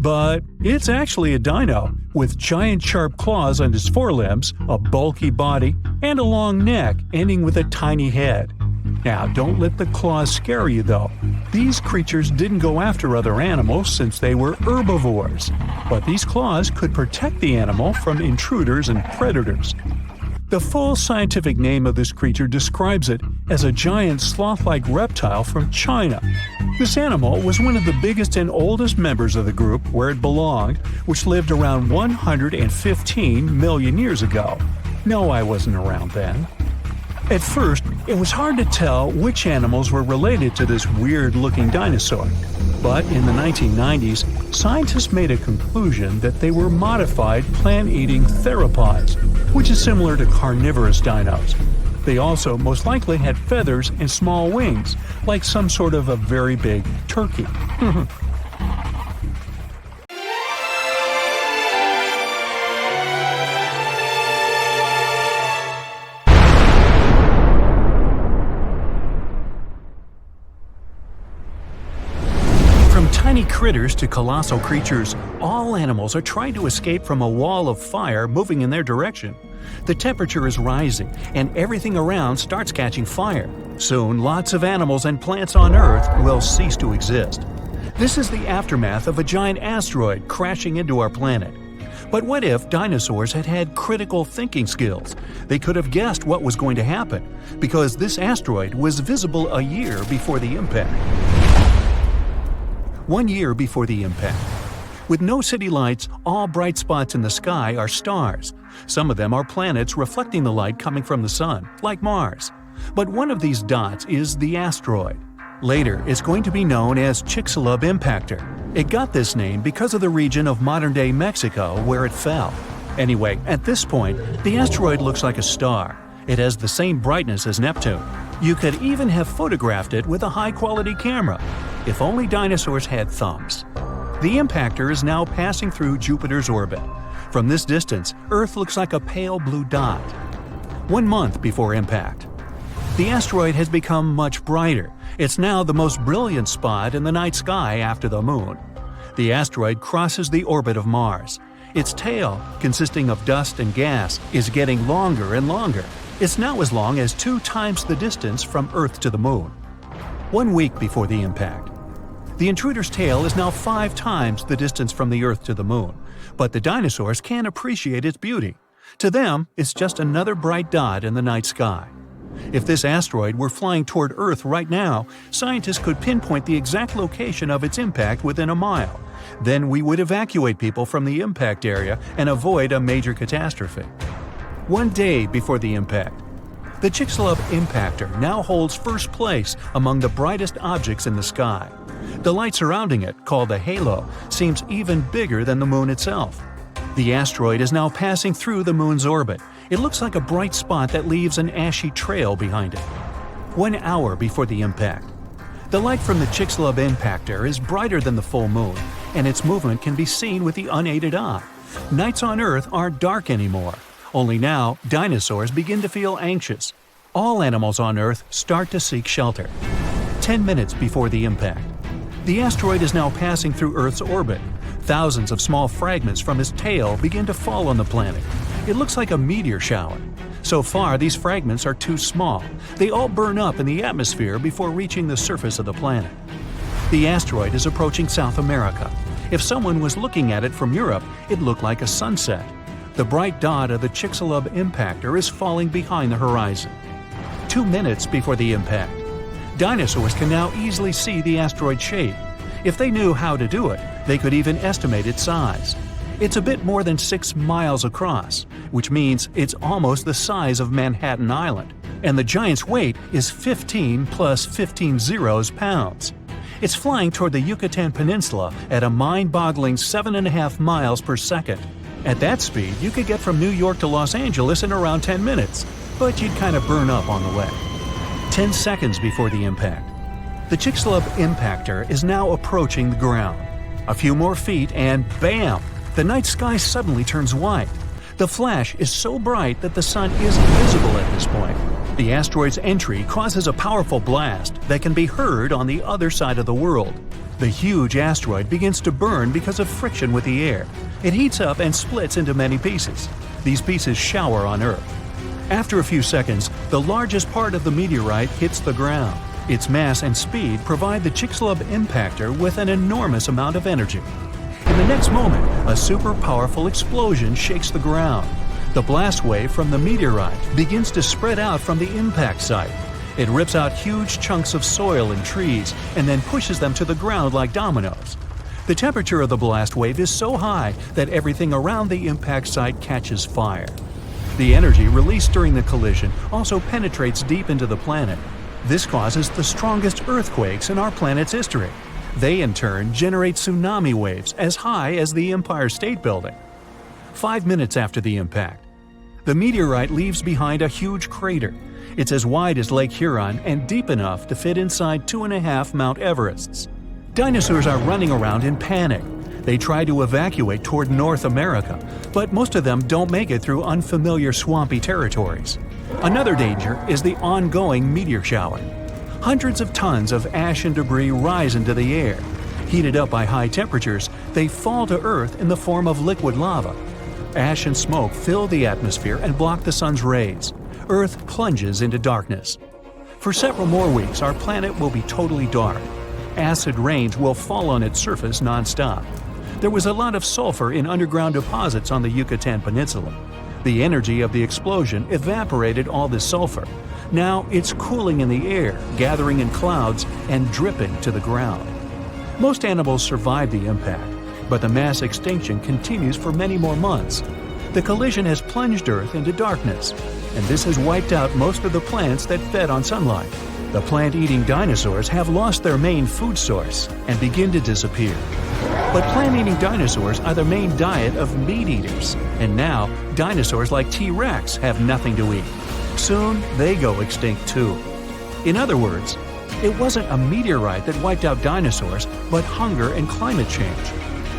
But it's actually a dino with giant sharp claws on its forelimbs, a bulky body, and a long neck ending with a tiny head. Now, don't let the claws scare you though. These creatures didn't go after other animals since they were herbivores, but these claws could protect the animal from intruders and predators. The full scientific name of this creature describes it as a giant sloth-like reptile from China. This animal was one of the biggest and oldest members of the group where it belonged, which lived around 115 million years ago. No, I wasn't around then. At first, it was hard to tell which animals were related to this weird-looking dinosaur. But in the 1990s, scientists made a conclusion that they were modified plant-eating theropods, which is similar to carnivorous dinos. They also most likely had feathers and small wings, like some sort of a very big turkey. Tiny critters to colossal creatures, all animals are trying to escape from a wall of fire moving in their direction. The temperature is rising, and everything around starts catching fire. Soon, lots of animals and plants on Earth will cease to exist. This is the aftermath of a giant asteroid crashing into our planet. But what if dinosaurs had had critical thinking skills? They could have guessed what was going to happen, because this asteroid was visible a year before the impact. 1 year before the impact. With no city lights, all bright spots in the sky are stars. Some of them are planets reflecting the light coming from the sun, like Mars. But one of these dots is the asteroid. Later, it's going to be known as Chicxulub Impactor. It got this name because of the region of modern-day Mexico where it fell. Anyway, at this point, the asteroid looks like a star. It has the same brightness as Neptune. You could even have photographed it with a high-quality camera. If only dinosaurs had thumbs. The impactor is now passing through Jupiter's orbit. From this distance, Earth looks like a pale blue dot. 1 month before impact. The asteroid has become much brighter. It's now the most brilliant spot in the night sky after the Moon. The asteroid crosses the orbit of Mars. Its tail, consisting of dust and gas, is getting longer and longer. It's now as long as 2 times the distance from Earth to the Moon. 1 week before the impact. The intruder's tail is now 5 times the distance from the Earth to the Moon, but the dinosaurs can't appreciate its beauty. To them, it's just another bright dot in the night sky. If this asteroid were flying toward Earth right now, scientists could pinpoint the exact location of its impact within a mile. Then we would evacuate people from the impact area and avoid a major catastrophe. 1 day before the impact. The Chicxulub Impactor now holds first place among the brightest objects in the sky. The light surrounding it, called a halo, seems even bigger than the Moon itself. The asteroid is now passing through the Moon's orbit. It looks like a bright spot that leaves an ashy trail behind it. 1 hour before the impact. The light from the Chicxulub Impactor is brighter than the full Moon, and its movement can be seen with the unaided eye. Nights on Earth aren't dark anymore. Only now, dinosaurs begin to feel anxious. All animals on Earth start to seek shelter. 10 minutes before the impact. The asteroid is now passing through Earth's orbit. Thousands of small fragments from its tail begin to fall on the planet. It looks like a meteor shower. So far, these fragments are too small. They all burn up in the atmosphere before reaching the surface of the planet. The asteroid is approaching South America. If someone was looking at it from Europe, it looked like a sunset. The bright dot of the Chicxulub Impactor is falling behind the horizon. 2 minutes before the impact. Dinosaurs can now easily see the asteroid's shape. If they knew how to do it, they could even estimate its size. It's a bit more than 6 miles across, which means it's almost the size of Manhattan Island, and the giant's weight is 15 plus 15 zeros pounds. It's flying toward the Yucatan Peninsula at a mind-boggling 7.5 miles per second. At that speed, you could get from New York to Los Angeles in around 10 minutes, but you'd kind of burn up on the way. 10 seconds before the impact. The Chicxulub Impactor is now approaching the ground. A few more feet and bam! The night sky suddenly turns white. The flash is so bright that the sun isn't visible at this point. The asteroid's entry causes a powerful blast that can be heard on the other side of the world. The huge asteroid begins to burn because of friction with the air. It heats up and splits into many pieces. These pieces shower on Earth. After a few seconds, the largest part of the meteorite hits the ground. Its mass and speed provide the Chicxulub impactor with an enormous amount of energy. In the next moment, a super powerful explosion shakes the ground. The blast wave from the meteorite begins to spread out from the impact site. It rips out huge chunks of soil and trees and then pushes them to the ground like dominoes. The temperature of the blast wave is so high that everything around the impact site catches fire. The energy released during the collision also penetrates deep into the planet. This causes the strongest earthquakes in our planet's history. They in turn generate tsunami waves as high as the Empire State Building. 5 minutes after the impact, the meteorite leaves behind a huge crater. It's as wide as Lake Huron and deep enough to fit inside 2.5 Mount Everests. Dinosaurs are running around in panic. They try to evacuate toward North America, but most of them don't make it through unfamiliar swampy territories. Another danger is the ongoing meteor shower. Hundreds of tons of ash and debris rise into the air. Heated up by high temperatures, they fall to Earth in the form of liquid lava. Ash and smoke fill the atmosphere and block the sun's rays. Earth plunges into darkness. For several more weeks, our planet will be totally dark. Acid rains will fall on its surface non-stop. There was a lot of sulfur in underground deposits on the Yucatan Peninsula. The energy of the explosion evaporated all this sulfur. Now it's cooling in the air, gathering in clouds, and dripping to the ground. Most animals survive the impact, but the mass extinction continues for many more months. The collision has plunged Earth into darkness, and this has wiped out most of the plants that fed on sunlight. The plant-eating dinosaurs have lost their main food source and begin to disappear. But plant-eating dinosaurs are the main diet of meat-eaters, and now dinosaurs like T-Rex have nothing to eat. Soon they go extinct too. In other words, it wasn't a meteorite that wiped out dinosaurs, but hunger and climate change.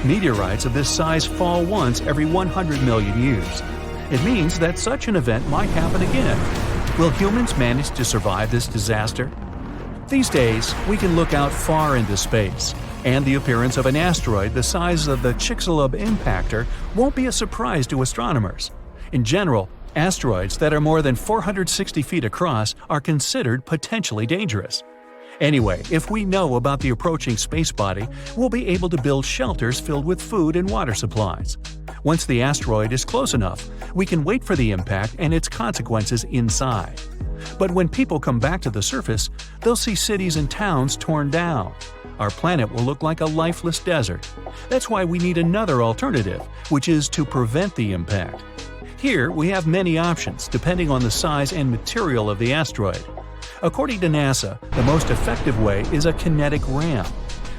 Meteorites of this size fall once every 100 million years. It means that such an event might happen again. Will humans manage to survive this disaster? These days, we can look out far into space, and the appearance of an asteroid the size of the Chicxulub impactor won't be a surprise to astronomers. In general, asteroids that are more than 460 feet across are considered potentially dangerous. Anyway, if we know about the approaching space body, we'll be able to build shelters filled with food and water supplies. Once the asteroid is close enough, we can wait for the impact and its consequences inside. But when people come back to the surface, they'll see cities and towns torn down. Our planet will look like a lifeless desert. That's why we need another alternative, which is to prevent the impact. Here, we have many options depending on the size and material of the asteroid. According to NASA, the most effective way is a kinetic ramp.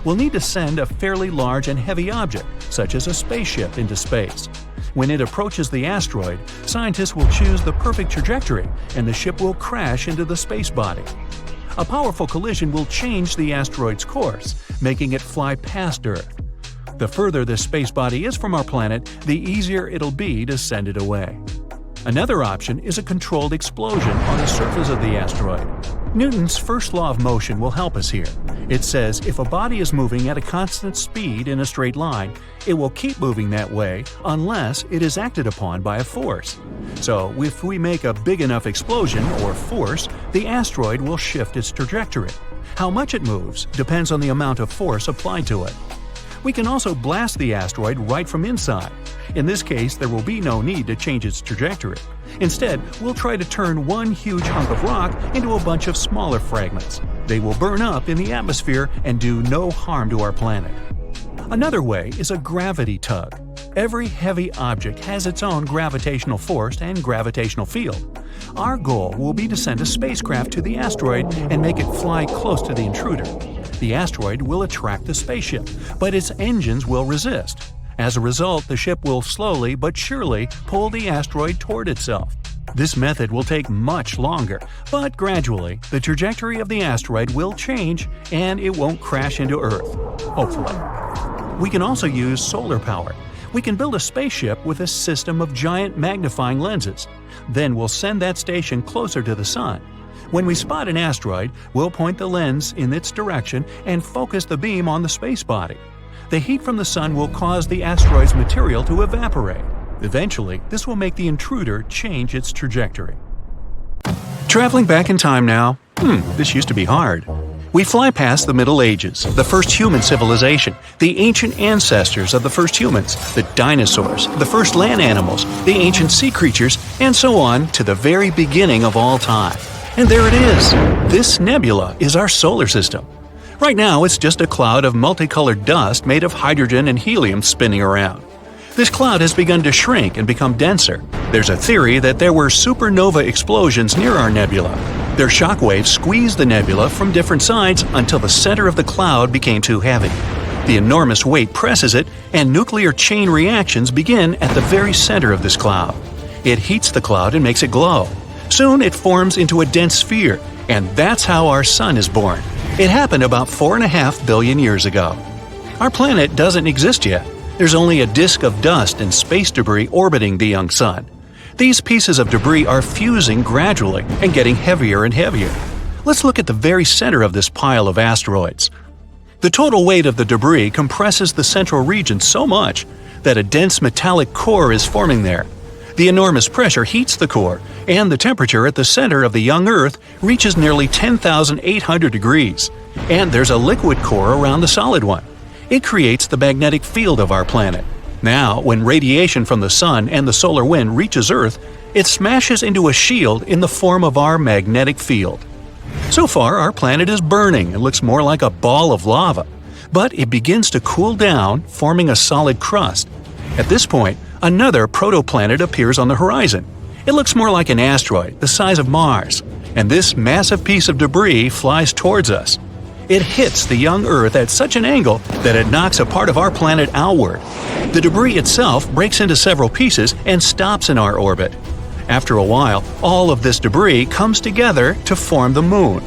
We'll need to send a fairly large and heavy object, such as a spaceship, into space. When it approaches the asteroid, scientists will choose the perfect trajectory, and the ship will crash into the space body. A powerful collision will change the asteroid's course, making it fly past Earth. The further the space body is from our planet, the easier it'll be to send it away. Another option is a controlled explosion on the surface of the asteroid. Newton's first law of motion will help us here. It says if a body is moving at a constant speed in a straight line, it will keep moving that way unless it is acted upon by a force. So, if we make a big enough explosion, or force, the asteroid will shift its trajectory. How much it moves depends on the amount of force applied to it. We can also blast the asteroid right from inside. In this case, there will be no need to change its trajectory. Instead, we'll try to turn one huge hunk of rock into a bunch of smaller fragments. They will burn up in the atmosphere and do no harm to our planet. Another way is a gravity tug. Every heavy object has its own gravitational force and gravitational field. Our goal will be to send a spacecraft to the asteroid and make it fly close to the intruder. The asteroid will attract the spaceship, but its engines will resist. As a result, the ship will slowly but surely pull the asteroid toward itself. This method will take much longer, but gradually, the trajectory of the asteroid will change and it won't crash into Earth, hopefully. We can also use solar power. We can build a spaceship with a system of giant magnifying lenses. Then we'll send that station closer to the Sun. When we spot an asteroid, we'll point the lens in its direction and focus the beam on the space body. The heat from the sun will cause the asteroid's material to evaporate. Eventually, this will make the intruder change its trajectory. Traveling back in time now, this used to be hard. We fly past the Middle Ages, the first human civilization, the ancient ancestors of the first humans, the dinosaurs, the first land animals, the ancient sea creatures, and so on to the very beginning of all time. And there it is! This nebula is our solar system. Right now, it's just a cloud of multicolored dust made of hydrogen and helium spinning around. This cloud has begun to shrink and become denser. There's a theory that there were supernova explosions near our nebula. Their shock waves squeezed the nebula from different sides until the center of the cloud became too heavy. The enormous weight presses it, and nuclear chain reactions begin at the very center of this cloud. It heats the cloud and makes it glow. Soon it forms into a dense sphere, and that's how our sun is born. It happened about 4.5 billion years ago. Our planet doesn't exist yet. There's only a disk of dust and space debris orbiting the young sun. These pieces of debris are fusing gradually and getting heavier and heavier. Let's look at the very center of this pile of asteroids. The total weight of the debris compresses the central region so much that a dense metallic core is forming there. The enormous pressure heats the core, and the temperature at the center of the young Earth reaches nearly 10,800 degrees. And there's a liquid core around the solid one. It creates the magnetic field of our planet. Now, when radiation from the sun and the solar wind reaches Earth, it smashes into a shield in the form of our magnetic field. So far, our planet is burning and looks more like a ball of lava. But it begins to cool down, forming a solid crust. At this point, another protoplanet appears on the horizon. It looks more like an asteroid, the size of Mars. And this massive piece of debris flies towards us. It hits the young Earth at such an angle that it knocks a part of our planet outward. The debris itself breaks into several pieces and stops in our orbit. After a while, all of this debris comes together to form the Moon.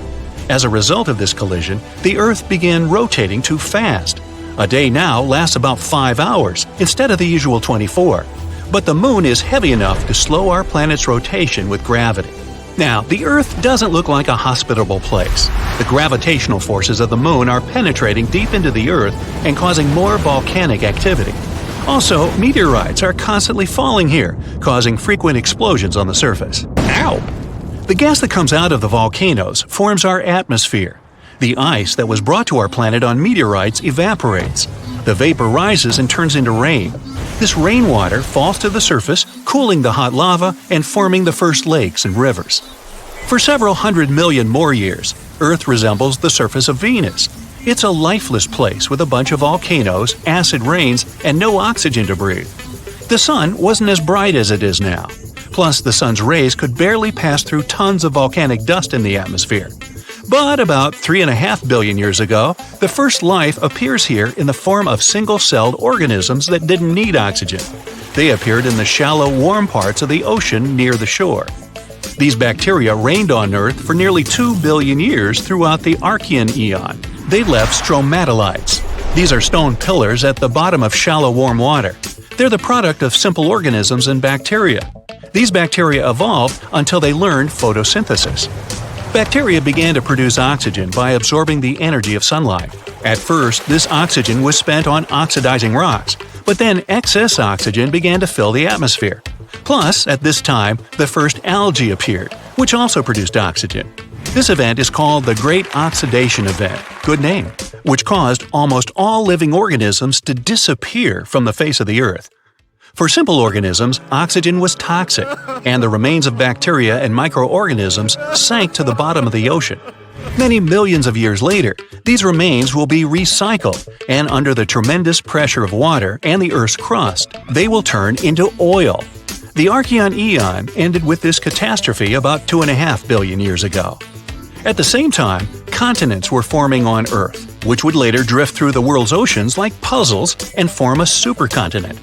As a result of this collision, the Earth began rotating too fast. A day now lasts about 5 hours instead of the usual 24. But the Moon is heavy enough to slow our planet's rotation with gravity. Now, the Earth doesn't look like a hospitable place. The gravitational forces of the Moon are penetrating deep into the Earth and causing more volcanic activity. Also, meteorites are constantly falling here, causing frequent explosions on the surface. Ow! The gas that comes out of the volcanoes forms our atmosphere. The ice that was brought to our planet on meteorites evaporates. The vapor rises and turns into rain. This rainwater falls to the surface, cooling the hot lava and forming the first lakes and rivers. For several hundred million more years, Earth resembles the surface of Venus. It's a lifeless place with a bunch of volcanoes, acid rains, and no oxygen to breathe. The sun wasn't as bright as it is now. Plus, the sun's rays could barely pass through tons of volcanic dust in the atmosphere. But about 3.5 billion years ago, the first life appears here in the form of single-celled organisms that didn't need oxygen. They appeared in the shallow, warm parts of the ocean near the shore. These bacteria reigned on Earth for nearly 2 billion years throughout the Archean eon. They left stromatolites. These are stone pillars at the bottom of shallow, warm water. They're the product of simple organisms and bacteria. These bacteria evolved until they learned photosynthesis. Bacteria began to produce oxygen by absorbing the energy of sunlight. At first, this oxygen was spent on oxidizing rocks, but then excess oxygen began to fill the atmosphere. Plus, at this time, the first algae appeared, which also produced oxygen. This event is called the Great Oxidation Event, good name, which caused almost all living organisms to disappear from the face of the Earth. For simple organisms, oxygen was toxic, and the remains of bacteria and microorganisms sank to the bottom of the ocean. Many millions of years later, these remains will be recycled, and under the tremendous pressure of water and the Earth's crust, they will turn into oil. The Archean eon ended with this catastrophe about 2.5 billion years ago. At the same time, continents were forming on Earth, which would later drift through the world's oceans like puzzles and form a supercontinent.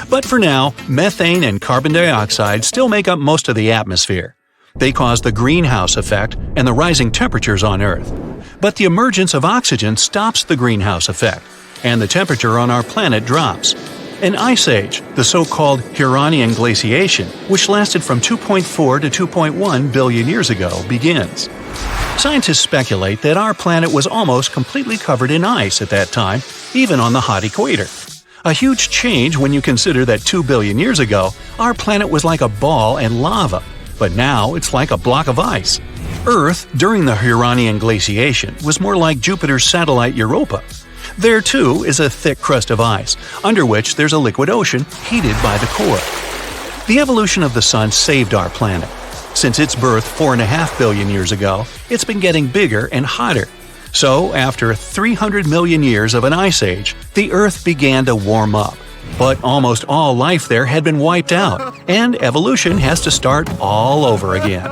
But for now, methane and carbon dioxide still make up most of the atmosphere. They cause the greenhouse effect and the rising temperatures on Earth. But the emergence of oxygen stops the greenhouse effect, and the temperature on our planet drops. An ice age, the so-called Huronian glaciation, which lasted from 2.4 to 2.1 billion years ago, begins. Scientists speculate that our planet was almost completely covered in ice at that time, even on the hot equator. A huge change when you consider that 2 billion years ago, our planet was like a ball and lava, but now it's like a block of ice. Earth, during the Huronian glaciation, was more like Jupiter's satellite Europa. There, too, is a thick crust of ice, under which there's a liquid ocean heated by the core. The evolution of the Sun saved our planet. Since its birth 4.5 billion years ago, it's been getting bigger and hotter. So, after 300 million years of an ice age, the Earth began to warm up. But almost all life there had been wiped out, and evolution has to start all over again.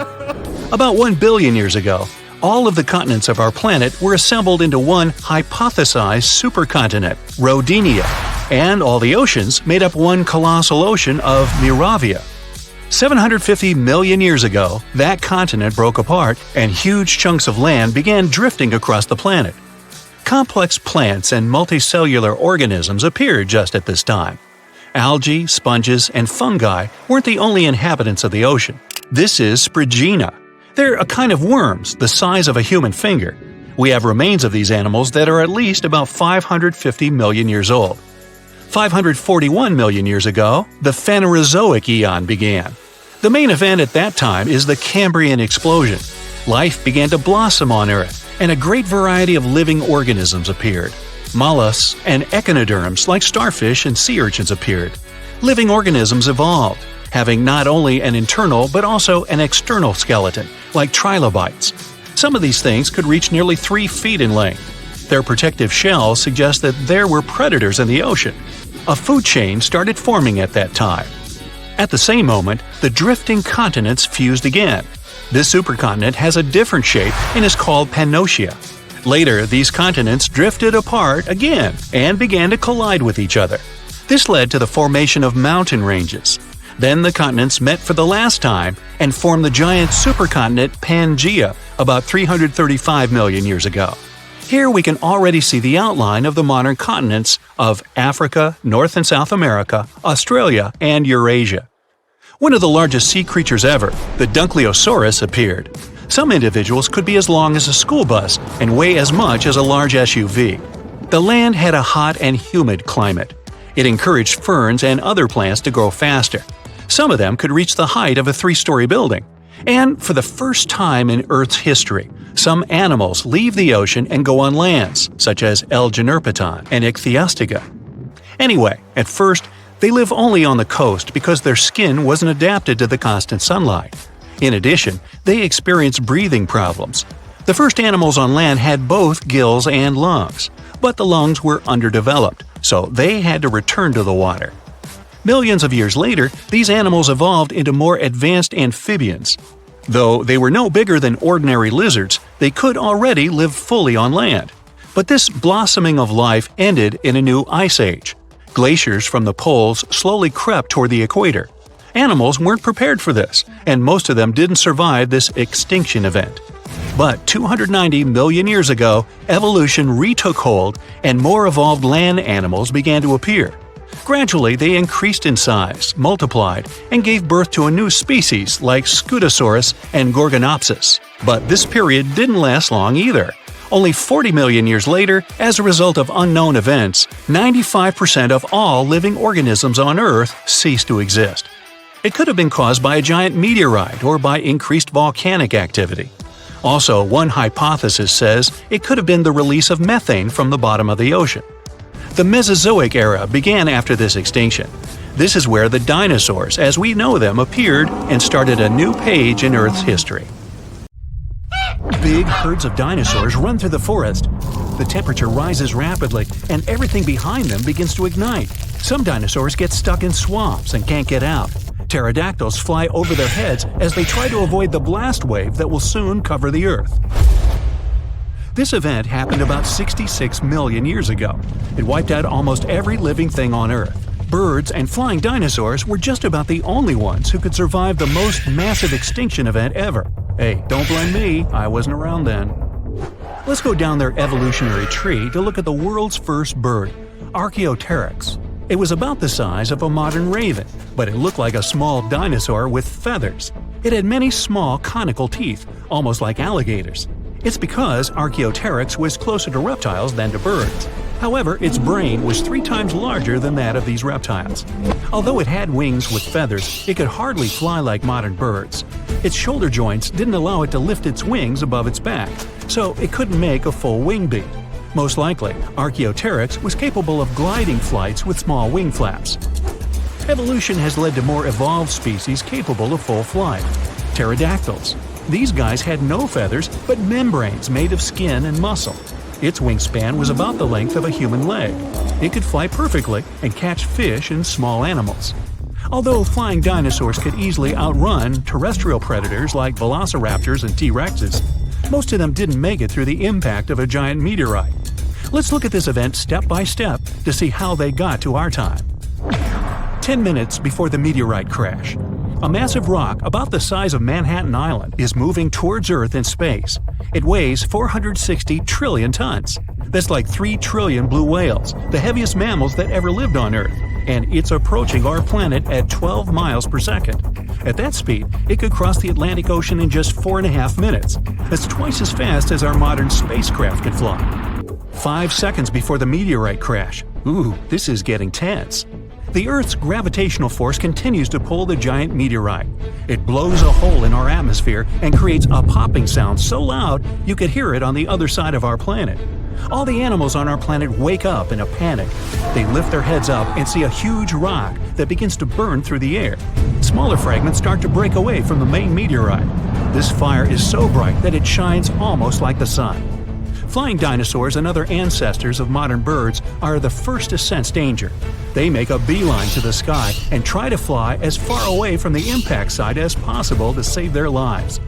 About 1 billion years ago, all of the continents of our planet were assembled into one hypothesized supercontinent, Rodinia, and all the oceans made up one colossal ocean of Miravia. 750 million years ago, that continent broke apart and huge chunks of land began drifting across the planet. Complex plants and multicellular organisms appeared just at this time. Algae, sponges, and fungi weren't the only inhabitants of the ocean. This is Sprigina. They're a kind of worms the size of a human finger. We have remains of these animals that are at least about 550 million years old. 541 million years ago, the Phanerozoic Eon began. The main event at that time is the Cambrian explosion. Life began to blossom on Earth, and a great variety of living organisms appeared. Mollusks and echinoderms like starfish and sea urchins appeared. Living organisms evolved, having not only an internal but also an external skeleton, like trilobites. Some of these things could reach nearly 3 feet in length. Their protective shells suggest that there were predators in the ocean. A food chain started forming at that time. At the same moment, the drifting continents fused again. This supercontinent has a different shape and is called Pannotia. Later, these continents drifted apart again and began to collide with each other. This led to the formation of mountain ranges. Then the continents met for the last time and formed the giant supercontinent Pangaea about 335 million years ago. Here we can already see the outline of the modern continents of Africa, North and South America, Australia, and Eurasia. One of the largest sea creatures ever, the Dunkleosaurus, appeared. Some individuals could be as long as a school bus and weigh as much as a large SUV. The land had a hot and humid climate. It encouraged ferns and other plants to grow faster. Some of them could reach the height of a 3-story building. And for the first time in Earth's history, some animals leave the ocean and go on lands, such as L. generpeton and Ichthyostega. Anyway, at first, they live only on the coast because their skin wasn't adapted to the constant sunlight. In addition, they experience breathing problems. The first animals on land had both gills and lungs, but the lungs were underdeveloped, so they had to return to the water. Millions of years later, these animals evolved into more advanced amphibians. Though they were no bigger than ordinary lizards, they could already live fully on land. But this blossoming of life ended in a new ice age. Glaciers from the poles slowly crept toward the equator. Animals weren't prepared for this, and most of them didn't survive this extinction event. But 290 million years ago, evolution retook hold and more evolved land animals began to appear. Gradually, they increased in size, multiplied, and gave birth to a new species like Scutosaurus and Gorgonopsis. But this period didn't last long either. Only 40 million years later, as a result of unknown events, 95% of all living organisms on Earth ceased to exist. It could have been caused by a giant meteorite or by increased volcanic activity. Also, one hypothesis says it could have been the release of methane from the bottom of the ocean. The Mesozoic era began after this extinction. This is where the dinosaurs, as we know them, appeared and started a new page in Earth's history. Big herds of dinosaurs run through the forest. The temperature rises rapidly, and everything behind them begins to ignite. Some dinosaurs get stuck in swamps and can't get out. Pterodactyls fly over their heads as they try to avoid the blast wave that will soon cover the Earth. This event happened about 66 million years ago. It wiped out almost every living thing on Earth. Birds and flying dinosaurs were just about the only ones who could survive the most massive extinction event ever. Hey, don't blame me, I wasn't around then. Let's go down their evolutionary tree to look at the world's first bird, Archaeopteryx. It was about the size of a modern raven, but it looked like a small dinosaur with feathers. It had many small conical teeth, almost like alligators. It's because Archaeopteryx was closer to reptiles than to birds. However, its brain was 3 times larger than that of these reptiles. Although it had wings with feathers, it could hardly fly like modern birds. Its shoulder joints didn't allow it to lift its wings above its back, so it couldn't make a full wing beat. Most likely, Archaeopteryx was capable of gliding flights with small wing flaps. Evolution has led to more evolved species capable of full flight. Pterodactyls. These guys had no feathers, but membranes made of skin and muscle. Its wingspan was about the length of a human leg. It could fly perfectly and catch fish and small animals. Although flying dinosaurs could easily outrun terrestrial predators like velociraptors and T-Rexes, most of them didn't make it through the impact of a giant meteorite. Let's look at this event step by step to see how they got to our time. 10 minutes before the meteorite crash. A massive rock about the size of Manhattan Island is moving towards Earth in space. It weighs 460 trillion tons. That's like 3 trillion blue whales, the heaviest mammals that ever lived on Earth, and it's approaching our planet at 12 miles per second. At that speed, it could cross the Atlantic Ocean in just 4.5 minutes. That's twice as fast as our modern spacecraft could fly. 5 seconds before the meteorite crash. Ooh, this is getting tense. The Earth's gravitational force continues to pull the giant meteorite. It blows a hole in our atmosphere and creates a popping sound so loud you could hear it on the other side of our planet. All the animals on our planet wake up in a panic. They lift their heads up and see a huge rock that begins to burn through the air. Smaller fragments start to break away from the main meteorite. This fire is so bright that it shines almost like the sun. Flying dinosaurs and other ancestors of modern birds are the first to sense danger. They make a beeline to the sky and try to fly as far away from the impact site as possible to save their lives.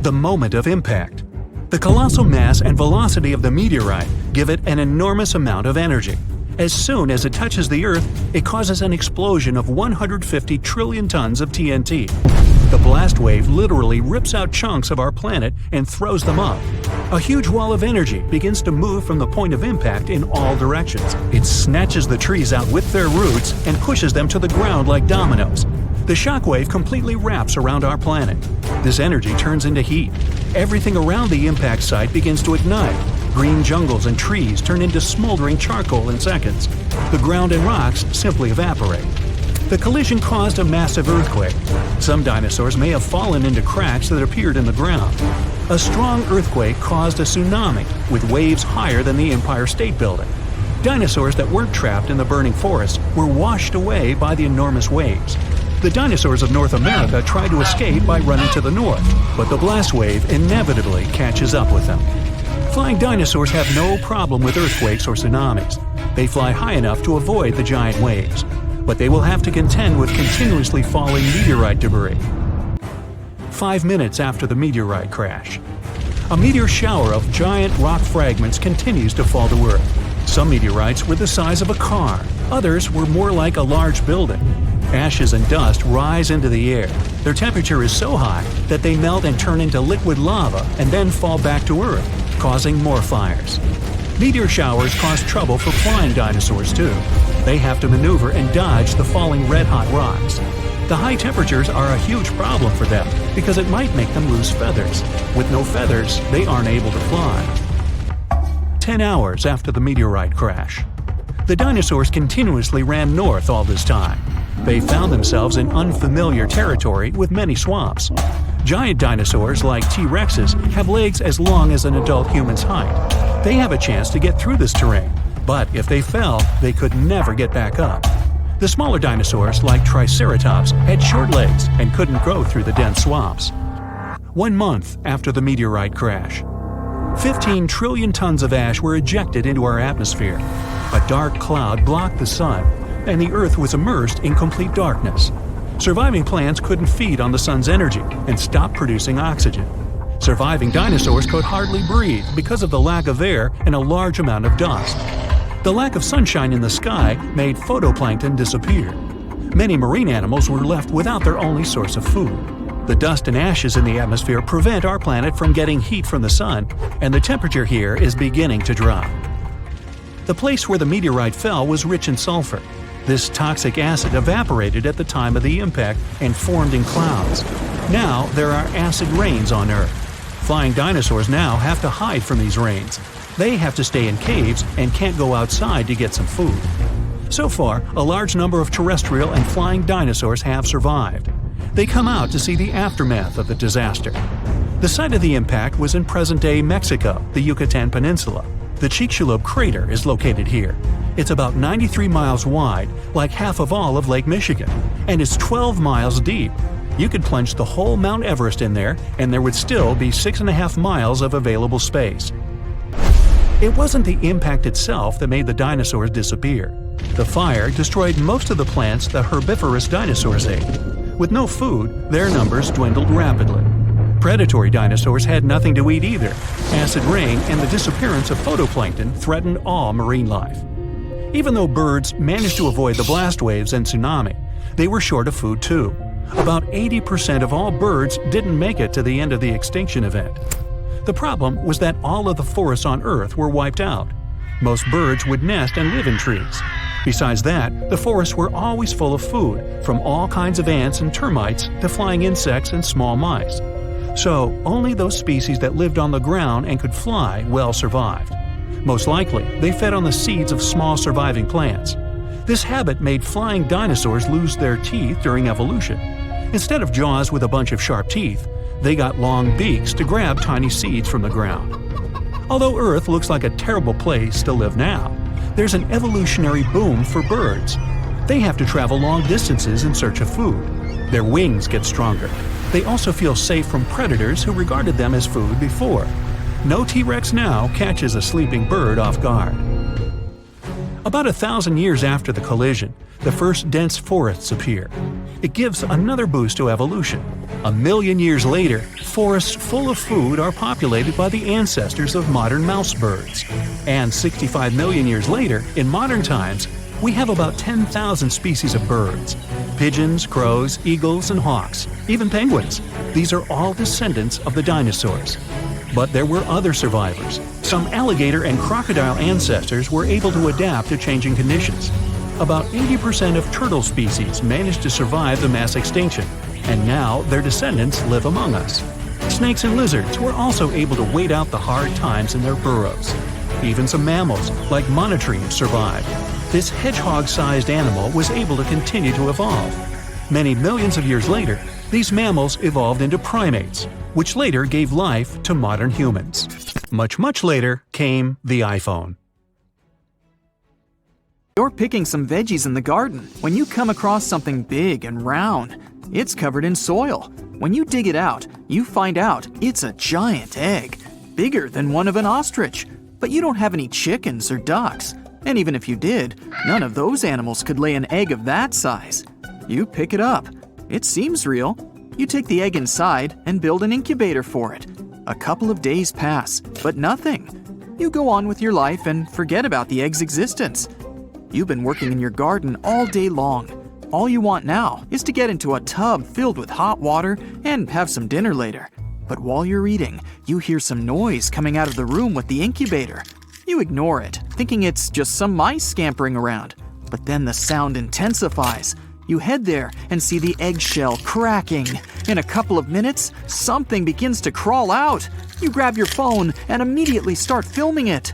The moment of impact. The colossal mass and velocity of the meteorite give it an enormous amount of energy. As soon as it touches the Earth, it causes an explosion of 150 trillion tons of TNT. The blast wave literally rips out chunks of our planet and throws them up. A huge wall of energy begins to move from the point of impact in all directions. It snatches the trees out with their roots and pushes them to the ground like dominoes. The shockwave completely wraps around our planet. This energy turns into heat. Everything around the impact site begins to ignite. Green jungles and trees turn into smoldering charcoal in seconds. The ground and rocks simply evaporate. The collision caused a massive earthquake. Some dinosaurs may have fallen into cracks that appeared in the ground. A strong earthquake caused a tsunami with waves higher than the Empire State Building. Dinosaurs that weren't trapped in the burning forest were washed away by the enormous waves. The dinosaurs of North America tried to escape by running to the north, but the blast wave inevitably catches up with them. Flying dinosaurs have no problem with earthquakes or tsunamis. They fly high enough to avoid the giant waves, but they will have to contend with continuously falling meteorite debris. 5 minutes after the meteorite crash. A meteor shower of giant rock fragments continues to fall to Earth. Some meteorites were the size of a car, others were more like a large building. Ashes and dust rise into the air. Their temperature is so high that they melt and turn into liquid lava and then fall back to Earth, causing more fires. Meteor showers cause trouble for flying dinosaurs too. They have to maneuver and dodge the falling red-hot rocks. The high temperatures are a huge problem for them because it might make them lose feathers. With no feathers, they aren't able to fly. 10 hours after the meteorite crash. The dinosaurs continuously ran north all this time. They found themselves in unfamiliar territory with many swamps. Giant dinosaurs like T-Rexes have legs as long as an adult human's height. They have a chance to get through this terrain, but if they fell, they could never get back up. The smaller dinosaurs, like Triceratops, had short legs and couldn't go through the dense swamps. 1 month after the meteorite crash. 15 trillion tons of ash were ejected into our atmosphere. A dark cloud blocked the sun, and the Earth was immersed in complete darkness. Surviving plants couldn't feed on the sun's energy and stopped producing oxygen. Surviving dinosaurs could hardly breathe because of the lack of air and a large amount of dust. The lack of sunshine in the sky made phytoplankton disappear. Many marine animals were left without their only source of food. The dust and ashes in the atmosphere prevent our planet from getting heat from the sun, and the temperature here is beginning to drop. The place where the meteorite fell was rich in sulfur. This toxic acid evaporated at the time of the impact and formed in clouds. Now there are acid rains on Earth. Flying dinosaurs now have to hide from these rains. They have to stay in caves and can't go outside to get some food. So far, a large number of terrestrial and flying dinosaurs have survived. They come out to see the aftermath of the disaster. The site of the impact was in present-day Mexico, the Yucatan Peninsula. The Chicxulub crater is located here. It's about 93 miles wide, like half of all of Lake Michigan, and it's 12 miles deep. You could plunge the whole Mount Everest in there, and there would still be 6.5 miles of available space. It wasn't the impact itself that made the dinosaurs disappear. The fire destroyed most of the plants the herbivorous dinosaurs ate. With no food, their numbers dwindled rapidly. Predatory dinosaurs had nothing to eat either. Acid rain and the disappearance of phytoplankton threatened all marine life. Even though birds managed to avoid the blast waves and tsunami, they were short of food too. About 80% of all birds didn't make it to the end of the extinction event. The problem was that all of the forests on Earth were wiped out. Most birds would nest and live in trees. Besides that, the forests were always full of food, from all kinds of ants and termites to flying insects and small mice. So, only those species that lived on the ground and could fly well survived. Most likely, they fed on the seeds of small surviving plants. This habit made flying dinosaurs lose their teeth during evolution. Instead of jaws with a bunch of sharp teeth, they got long beaks to grab tiny seeds from the ground. Although Earth looks like a terrible place to live now, there's an evolutionary boom for birds. They have to travel long distances in search of food. Their wings get stronger. They also feel safe from predators who regarded them as food before. No T-Rex now catches a sleeping bird off guard. About 1,000 years after the collision, the first dense forests appear. It gives another boost to evolution. 1 million years later, forests full of food are populated by the ancestors of modern mouse birds. And 65 million years later, in modern times, we have about 10,000 species of birds. Pigeons, crows, eagles, and hawks, even penguins. These are all descendants of the dinosaurs. But there were other survivors. Some alligator and crocodile ancestors were able to adapt to changing conditions. About 80% of turtle species managed to survive the mass extinction, and now their descendants live among us. Snakes and lizards were also able to wait out the hard times in their burrows. Even some mammals, like monotremes, survived. This hedgehog-sized animal was able to continue to evolve. Many millions of years later, these mammals evolved into primates, which later gave life to modern humans. Much later came the iPhone. You're picking some veggies in the garden when you come across something big and round. It's covered in soil. When you dig it out, you find out it's a giant egg, bigger than one of an ostrich. But you don't have any chickens or ducks. And even if you did, none of those animals could lay an egg of that size. You pick it up. It seems real. You take the egg inside and build an incubator for it. A couple of days pass, but nothing. You go on with your life and forget about the egg's existence. You've been working in your garden all day long. All you want now is to get into a tub filled with hot water and have some dinner later. But while you're eating, you hear some noise coming out of the room with the incubator. You ignore it, thinking it's just some mice scampering around. But then the sound intensifies. You head there and see the eggshell cracking. In a couple of minutes, something begins to crawl out. You grab your phone and immediately start filming it.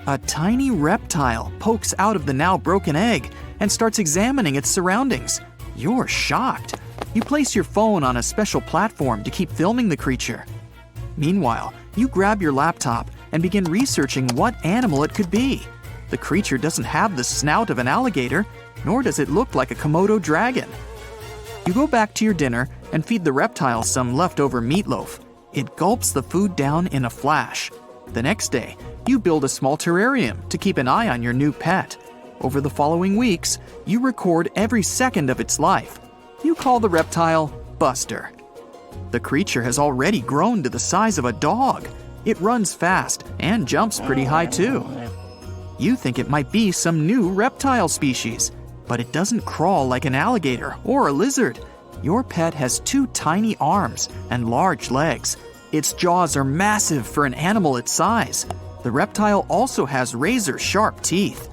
A tiny reptile pokes out of the now broken egg and starts examining its surroundings. You're shocked. You place your phone on a special platform to keep filming the creature. Meanwhile, you grab your laptop and begin researching what animal it could be. The creature doesn't have the snout of an alligator, nor does it look like a Komodo dragon. You go back to your dinner and feed the reptile some leftover meatloaf. It gulps the food down in a flash. The next day, you build a small terrarium to keep an eye on your new pet. Over the following weeks, you record every second of its life. You call the reptile Buster. The creature has already grown to the size of a dog. It runs fast and jumps pretty high too. You think it might be some new reptile species, but it doesn't crawl like an alligator or a lizard. Your pet has 2 tiny arms and large legs. Its jaws are massive for an animal its size. The reptile also has razor-sharp teeth.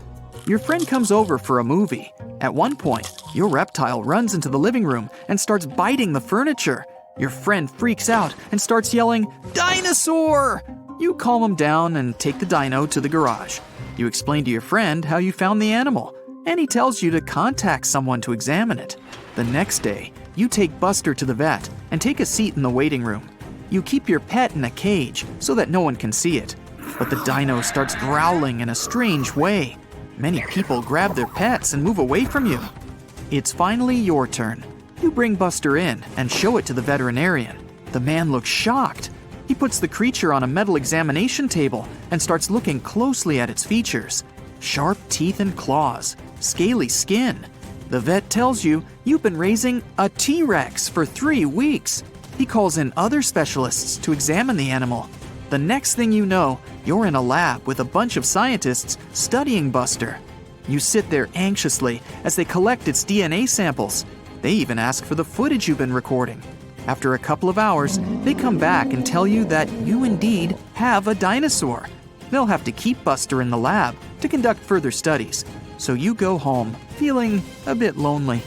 Your friend comes over for a movie. At one point, your reptile runs into the living room and starts biting the furniture. Your friend freaks out and starts yelling, "Dinosaur!" You calm him down and take the dino to the garage. You explain to your friend how you found the animal, and he tells you to contact someone to examine it. The next day, you take Buster to the vet and take a seat in the waiting room. You keep your pet in a cage so that no one can see it. But the dino starts growling in a strange way. Many people grab their pets and move away from you. It's finally your turn. You bring Buster in and show it to the veterinarian. The man looks shocked. He puts the creature on a metal examination table and starts looking closely at its features. Sharp teeth and claws, scaly skin. The vet tells you you've been raising a T-Rex for 3 weeks. He calls in other specialists to examine the animal. The next thing you know, you're in a lab with a bunch of scientists studying Buster. You sit there anxiously as they collect its DNA samples. They even ask for the footage you've been recording. After a couple of hours, they come back and tell you that you indeed have a dinosaur. They'll have to keep Buster in the lab to conduct further studies, so you go home feeling a bit lonely.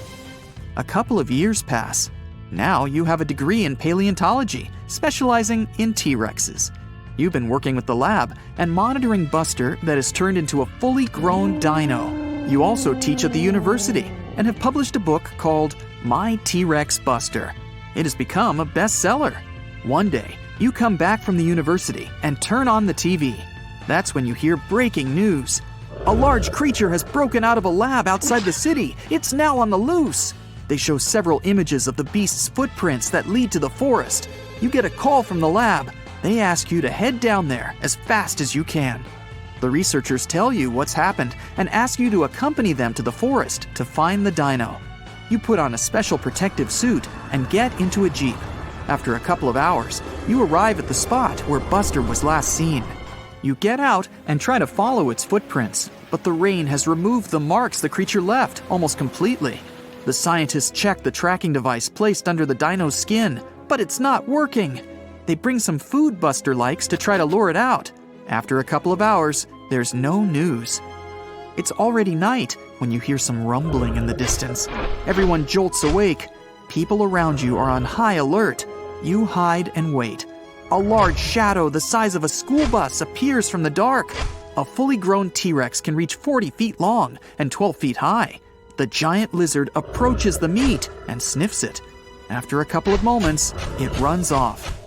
A couple of years pass. Now you have a degree in paleontology, specializing in T-Rexes. You've been working with the lab and monitoring Buster that has turned into a fully grown dino. You also teach at the university and have published a book called My T-Rex Buster. It has become a bestseller. One day, you come back from the university and turn on the TV. That's when you hear breaking news. A large creature has broken out of a lab outside the city. It's now on the loose. They show several images of the beast's footprints that lead to the forest. You get a call from the lab. They ask you to head down there as fast as you can. The researchers tell you what's happened and ask you to accompany them to the forest to find the dino. You put on a special protective suit and get into a jeep. After a couple of hours, you arrive at the spot where Buster was last seen. You get out and try to follow its footprints, but the rain has removed the marks the creature left almost completely. The scientists check the tracking device placed under the dino's skin, but it's not working. They bring some food Buster likes to try to lure it out. After a couple of hours, there's no news. It's already night when you hear some rumbling in the distance. Everyone jolts awake. People around you are on high alert. You hide and wait. A large shadow the size of a school bus appears from the dark. A fully grown T-Rex can reach 40 feet long and 12 feet high. The giant lizard approaches the meat and sniffs it. After a couple of moments, it runs off.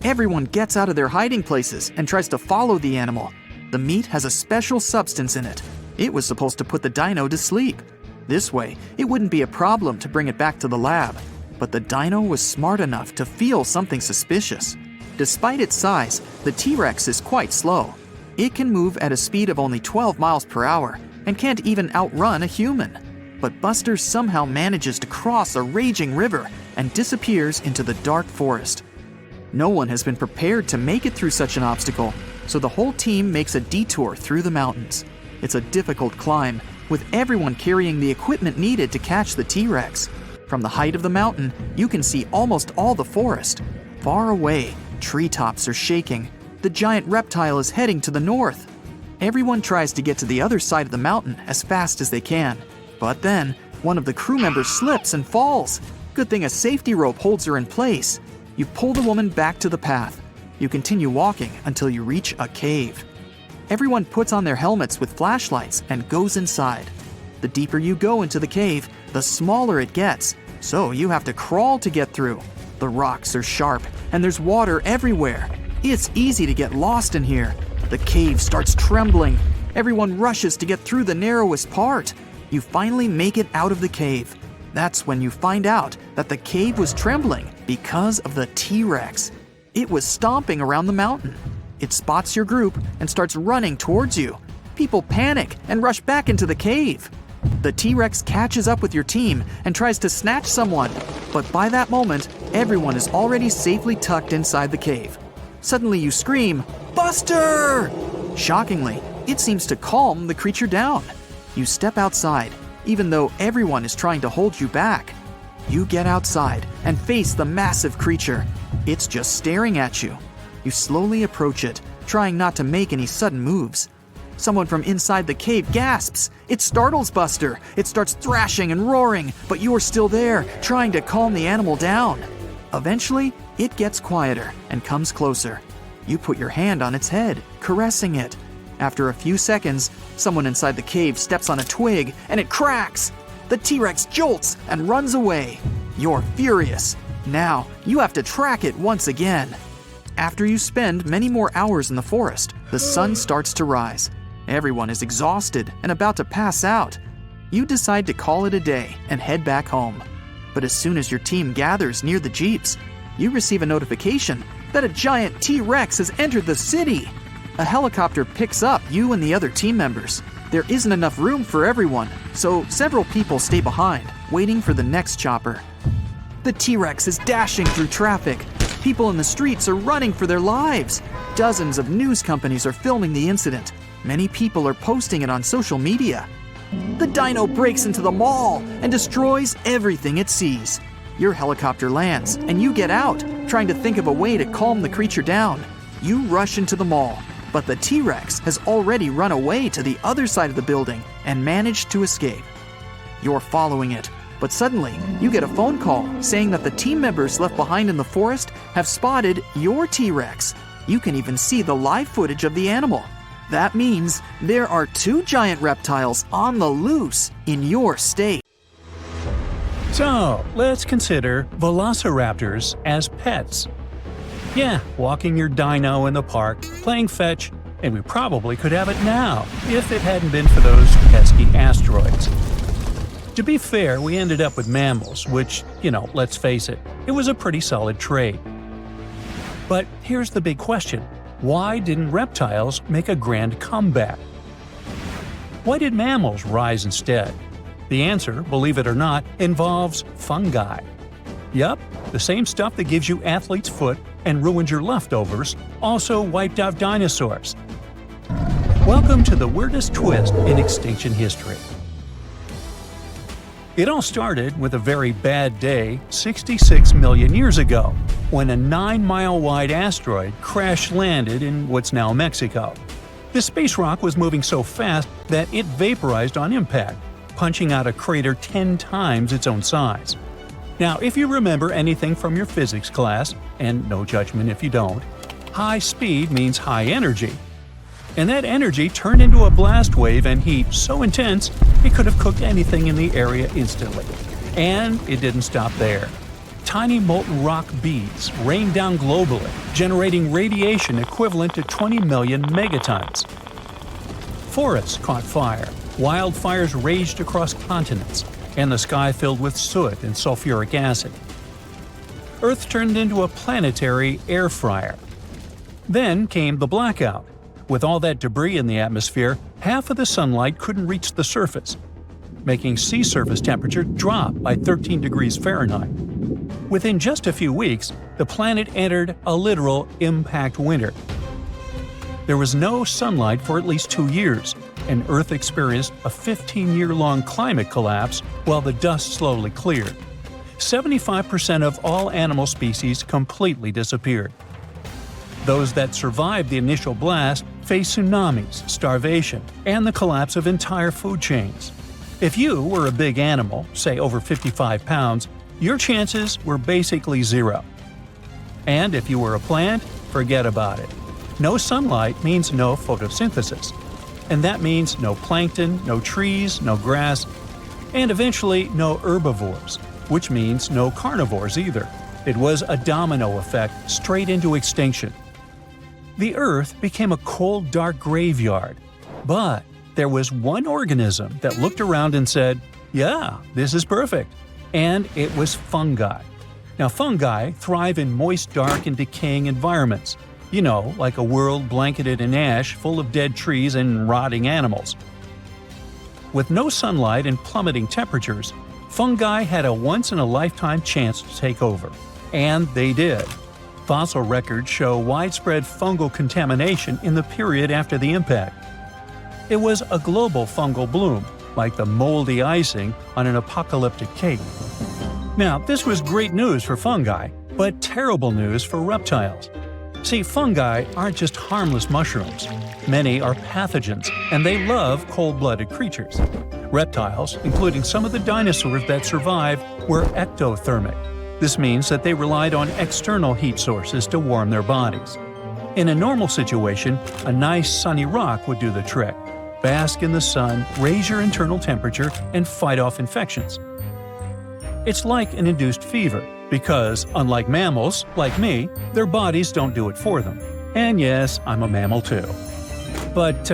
Everyone gets out of their hiding places and tries to follow the animal. The meat has a special substance in it. It was supposed to put the dino to sleep. This way, it wouldn't be a problem to bring it back to the lab. But the dino was smart enough to feel something suspicious. Despite its size, the T-Rex is quite slow. It can move at a speed of only 12 miles per hour and can't even outrun a human. But Buster somehow manages to cross a raging river and disappears into the dark forest. No one has been prepared to make it through such an obstacle, so the whole team makes a detour through the mountains. It's a difficult climb, with everyone carrying the equipment needed to catch the T-Rex. From the height of the mountain, you can see almost all the forest. Far away, treetops are shaking. The giant reptile is heading to the north. Everyone tries to get to the other side of the mountain as fast as they can. But then, one of the crew members slips and falls. Good thing a safety rope holds her in place. You pull the woman back to the path. You continue walking until you reach a cave. Everyone puts on their helmets with flashlights and goes inside. The deeper you go into the cave, the smaller it gets, so you have to crawl to get through. The rocks are sharp, and there's water everywhere. It's easy to get lost in here. The cave starts trembling. Everyone rushes to get through the narrowest part. You finally make it out of the cave. That's when you find out that the cave was trembling because of the T-Rex. It was stomping around the mountain. It spots your group and starts running towards you. People panic and rush back into the cave. The T-Rex catches up with your team and tries to snatch someone, but by that moment, everyone is already safely tucked inside the cave. Suddenly you scream, "Buster!" Shockingly, it seems to calm the creature down. You step outside, even though everyone is trying to hold you back. You get outside and face the massive creature. It's just staring at you. You slowly approach it, trying not to make any sudden moves. Someone from inside the cave gasps. It startles Buster. It starts thrashing and roaring, but you are still there, trying to calm the animal down. Eventually, it gets quieter and comes closer. You put your hand on its head, caressing it. After a few seconds, someone inside the cave steps on a twig and it cracks. The T-Rex jolts and runs away. You're furious. Now, you have to track it once again. After you spend many more hours in the forest, the sun starts to rise. Everyone is exhausted and about to pass out. You decide to call it a day and head back home. But as soon as your team gathers near the jeeps, you receive a notification that a giant T-Rex has entered the city. A helicopter picks up you and the other team members. There isn't enough room for everyone, so several people stay behind, waiting for the next chopper. The T-Rex is dashing through traffic. People in the streets are running for their lives. Dozens of news companies are filming the incident. Many people are posting it on social media. The dino breaks into the mall and destroys everything it sees. Your helicopter lands, and you get out, trying to think of a way to calm the creature down. You rush into the mall, but the T-Rex has already run away to the other side of the building and managed to escape. You're following it, but suddenly you get a phone call saying that the team members left behind in the forest have spotted your T-Rex. You can even see the live footage of the animal. That means there are 2 giant reptiles on the loose in your state. So, let's consider velociraptors as pets. Yeah, walking your dino in the park, playing fetch, and we probably could have it now if it hadn't been for those pesky asteroids. To be fair, we ended up with mammals, which, let's face it, it was a pretty solid trade. But here's the big question. Why didn't reptiles make a grand comeback? Why did mammals rise instead? The answer, believe it or not, involves fungi. Yup, the same stuff that gives you athlete's foot and ruins your leftovers also wiped out dinosaurs. Welcome to the weirdest twist in extinction history. It all started with a very bad day 66 million years ago, when a 9-mile-wide asteroid crash-landed in what's now Mexico. The space rock was moving so fast that it vaporized on impact, punching out a crater 10 times its own size. Now, if you remember anything from your physics class, and no judgment if you don't, high speed means high energy. And that energy turned into a blast wave and heat so intense it could have cooked anything in the area instantly. And it didn't stop there. Tiny molten rock beads rained down globally, generating radiation equivalent to 20 million megatons. Forests caught fire, wildfires raged across continents, and the sky filled with soot and sulfuric acid. Earth turned into a planetary air fryer. Then came the blackout. With all that debris in the atmosphere, half of the sunlight couldn't reach the surface, making sea surface temperature drop by 13 degrees Fahrenheit. Within just a few weeks, the planet entered a literal impact winter. There was no sunlight for at least 2 years, and Earth experienced a 15-year-long climate collapse while the dust slowly cleared. 75% of all animal species completely disappeared. Those that survived the initial blast faced tsunamis, starvation, and the collapse of entire food chains. If you were a big animal, say over 55 pounds, your chances were basically zero. And if you were a plant, forget about it. No sunlight means no photosynthesis. And that means no plankton, no trees, no grass, and eventually no herbivores, which means no carnivores either. It was a domino effect straight into extinction. The Earth became a cold, dark graveyard. But there was one organism that looked around and said, yeah, this is perfect. And it was fungi. Now, fungi thrive in moist, dark, and decaying environments. Like a world blanketed in ash full of dead trees and rotting animals. With no sunlight and plummeting temperatures, fungi had a once-in-a-lifetime chance to take over. And they did. Fossil records show widespread fungal contamination in the period after the impact. It was a global fungal bloom, like the moldy icing on an apocalyptic cake. Now, this was great news for fungi, but terrible news for reptiles. See, fungi aren't just harmless mushrooms. Many are pathogens, and they love cold-blooded creatures. Reptiles, including some of the dinosaurs that survived, were ectothermic. This means that they relied on external heat sources to warm their bodies. In a normal situation, a nice sunny rock would do the trick. Bask in the sun, raise your internal temperature, and fight off infections. It's like an induced fever, because, unlike mammals, like me, their bodies don't do it for them. And yes, I'm a mammal too. But,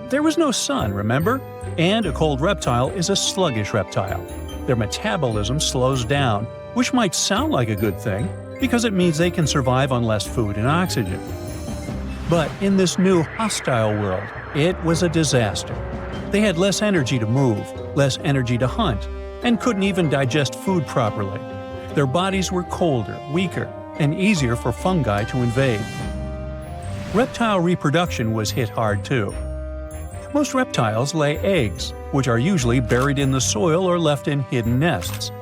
there was no sun, remember? And a cold reptile is a sluggish reptile. Their metabolism slows down, which might sound like a good thing, because it means they can survive on less food and oxygen. But in this new hostile world, it was a disaster. They had less energy to move, less energy to hunt, and couldn't even digest food properly. Their bodies were colder, weaker, and easier for fungi to invade. Reptile reproduction was hit hard too. Most reptiles lay eggs, which are usually buried in the soil or left in hidden nests.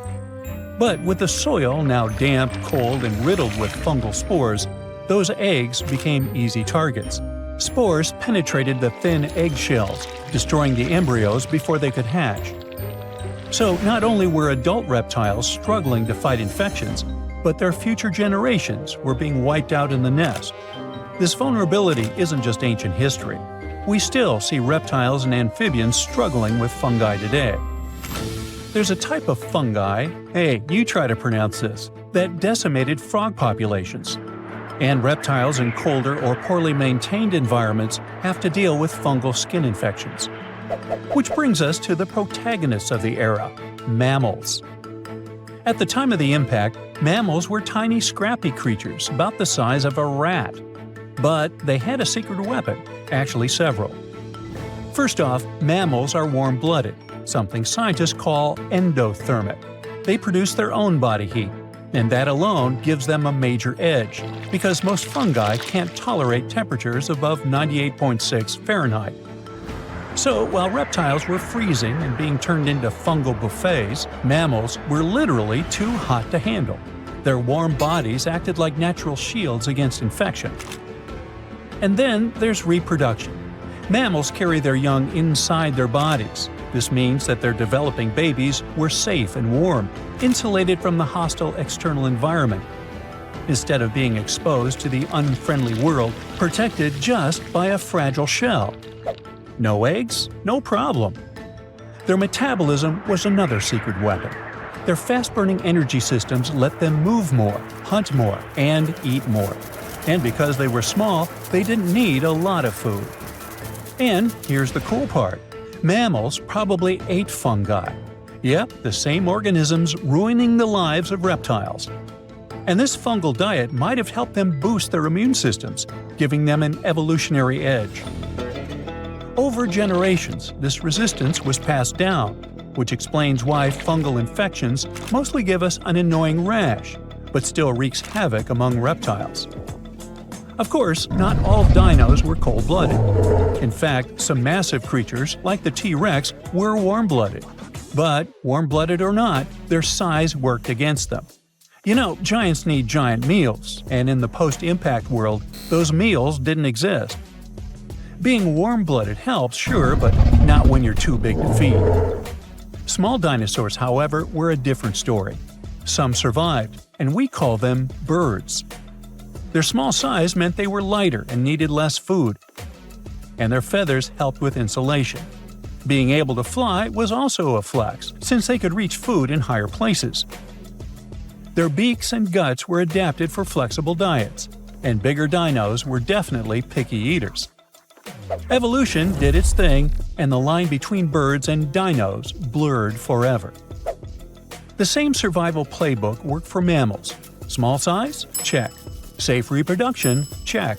But with the soil now damp, cold, and riddled with fungal spores, those eggs became easy targets. Spores penetrated the thin egg shells, destroying the embryos before they could hatch. So not only were adult reptiles struggling to fight infections, but their future generations were being wiped out in the nest. This vulnerability isn't just ancient history. We still see reptiles and amphibians struggling with fungi today. There's a type of fungi, hey, you try to pronounce this, that decimated frog populations. And reptiles in colder or poorly maintained environments have to deal with fungal skin infections. Which brings us to the protagonists of the era, mammals. At the time of the impact, mammals were tiny, scrappy creatures about the size of a rat. But they had a secret weapon, actually several. First off, mammals are warm-blooded, something scientists call endothermic. They produce their own body heat, and that alone gives them a major edge, because most fungi can't tolerate temperatures above 98.6 Fahrenheit. So, while reptiles were freezing and being turned into fungal buffets, mammals were literally too hot to handle. Their warm bodies acted like natural shields against infection. And then there's reproduction. Mammals carry their young inside their bodies. This means that their developing babies were safe and warm, insulated from the hostile external environment, instead of being exposed to the unfriendly world, protected just by a fragile shell. No eggs? No problem. Their metabolism was another secret weapon. Their fast-burning energy systems let them move more, hunt more, and eat more. And because they were small, they didn't need a lot of food. And here's the cool part. Mammals probably ate fungi. Yep, the same organisms ruining the lives of reptiles. And this fungal diet might have helped them boost their immune systems, giving them an evolutionary edge. Over generations, this resistance was passed down, which explains why fungal infections mostly give us an annoying rash, but still wreaks havoc among reptiles. Of course, not all dinos were cold-blooded. In fact, some massive creatures, like the T-Rex, were warm-blooded. But, warm-blooded or not, their size worked against them. You know, giants need giant meals, and in the post-impact world, those meals didn't exist. Being warm-blooded helps, sure, but not when you're too big to feed. Small dinosaurs, however, were a different story. Some survived, and we call them birds. Their small size meant they were lighter and needed less food, and their feathers helped with insulation. Being able to fly was also a flex, since they could reach food in higher places. Their beaks and guts were adapted for flexible diets, and bigger dinos were definitely picky eaters. Evolution did its thing, and the line between birds and dinos blurred forever. The same survival playbook worked for mammals. Small size? Check. Safe reproduction? Check.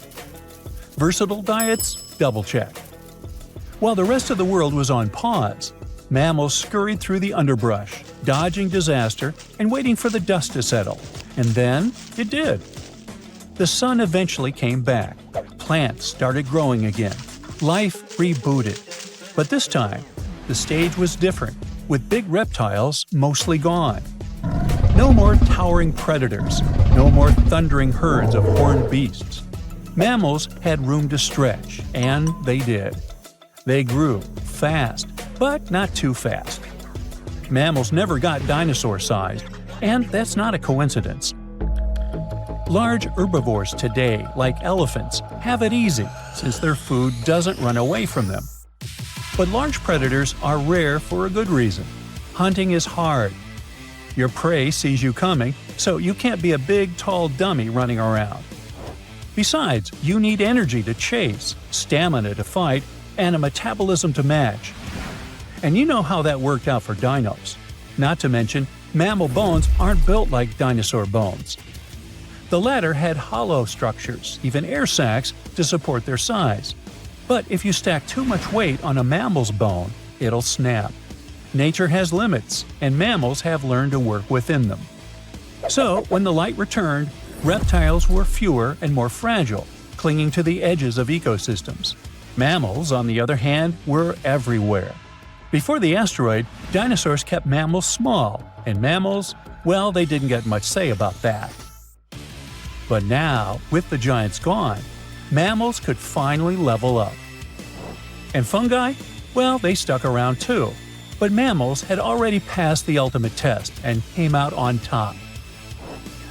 Versatile diets? Double check. While the rest of the world was on pause, mammals scurried through the underbrush, dodging disaster and waiting for the dust to settle. And then it did. The sun eventually came back. Plants started growing again. Life rebooted. But this time, the stage was different, with big reptiles mostly gone. No more towering predators, no more thundering herds of horned beasts. Mammals had room to stretch, and they did. They grew fast, but not too fast. Mammals never got dinosaur-sized, And that's not a coincidence. Large herbivores today, like elephants, have it easy since their food doesn't run away from them. But large predators are rare for a good reason. Hunting is hard. Your prey sees you coming, so you can't be a big, tall dummy running around. Besides, you need energy to chase, stamina to fight, and a metabolism to match. And you know how that worked out for dinos. Not to mention, mammal bones aren't built like dinosaur bones. The latter had hollow structures, even air sacs, to support their size. But if you stack too much weight on a mammal's bone, it'll snap. Nature has limits, and mammals have learned to work within them. So, when the light returned, reptiles were fewer and more fragile, clinging to the edges of ecosystems. Mammals, on the other hand, were everywhere. Before the asteroid, dinosaurs kept mammals small, and mammals, well, they didn't get much say about that. But now, with the giants gone, mammals could finally level up. And fungi? Well, they stuck around too. But mammals had already passed the ultimate test and came out on top.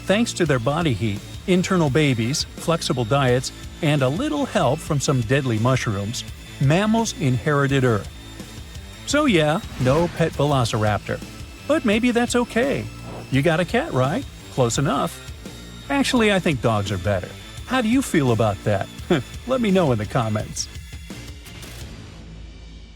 Thanks to their body heat, internal babies, flexible diets, and a little help from some deadly mushrooms, mammals inherited Earth. So yeah, no pet velociraptor. But maybe that's okay. You got a cat, right? Close enough. Actually, I think dogs are better. How do you feel about that? Let me know in the comments.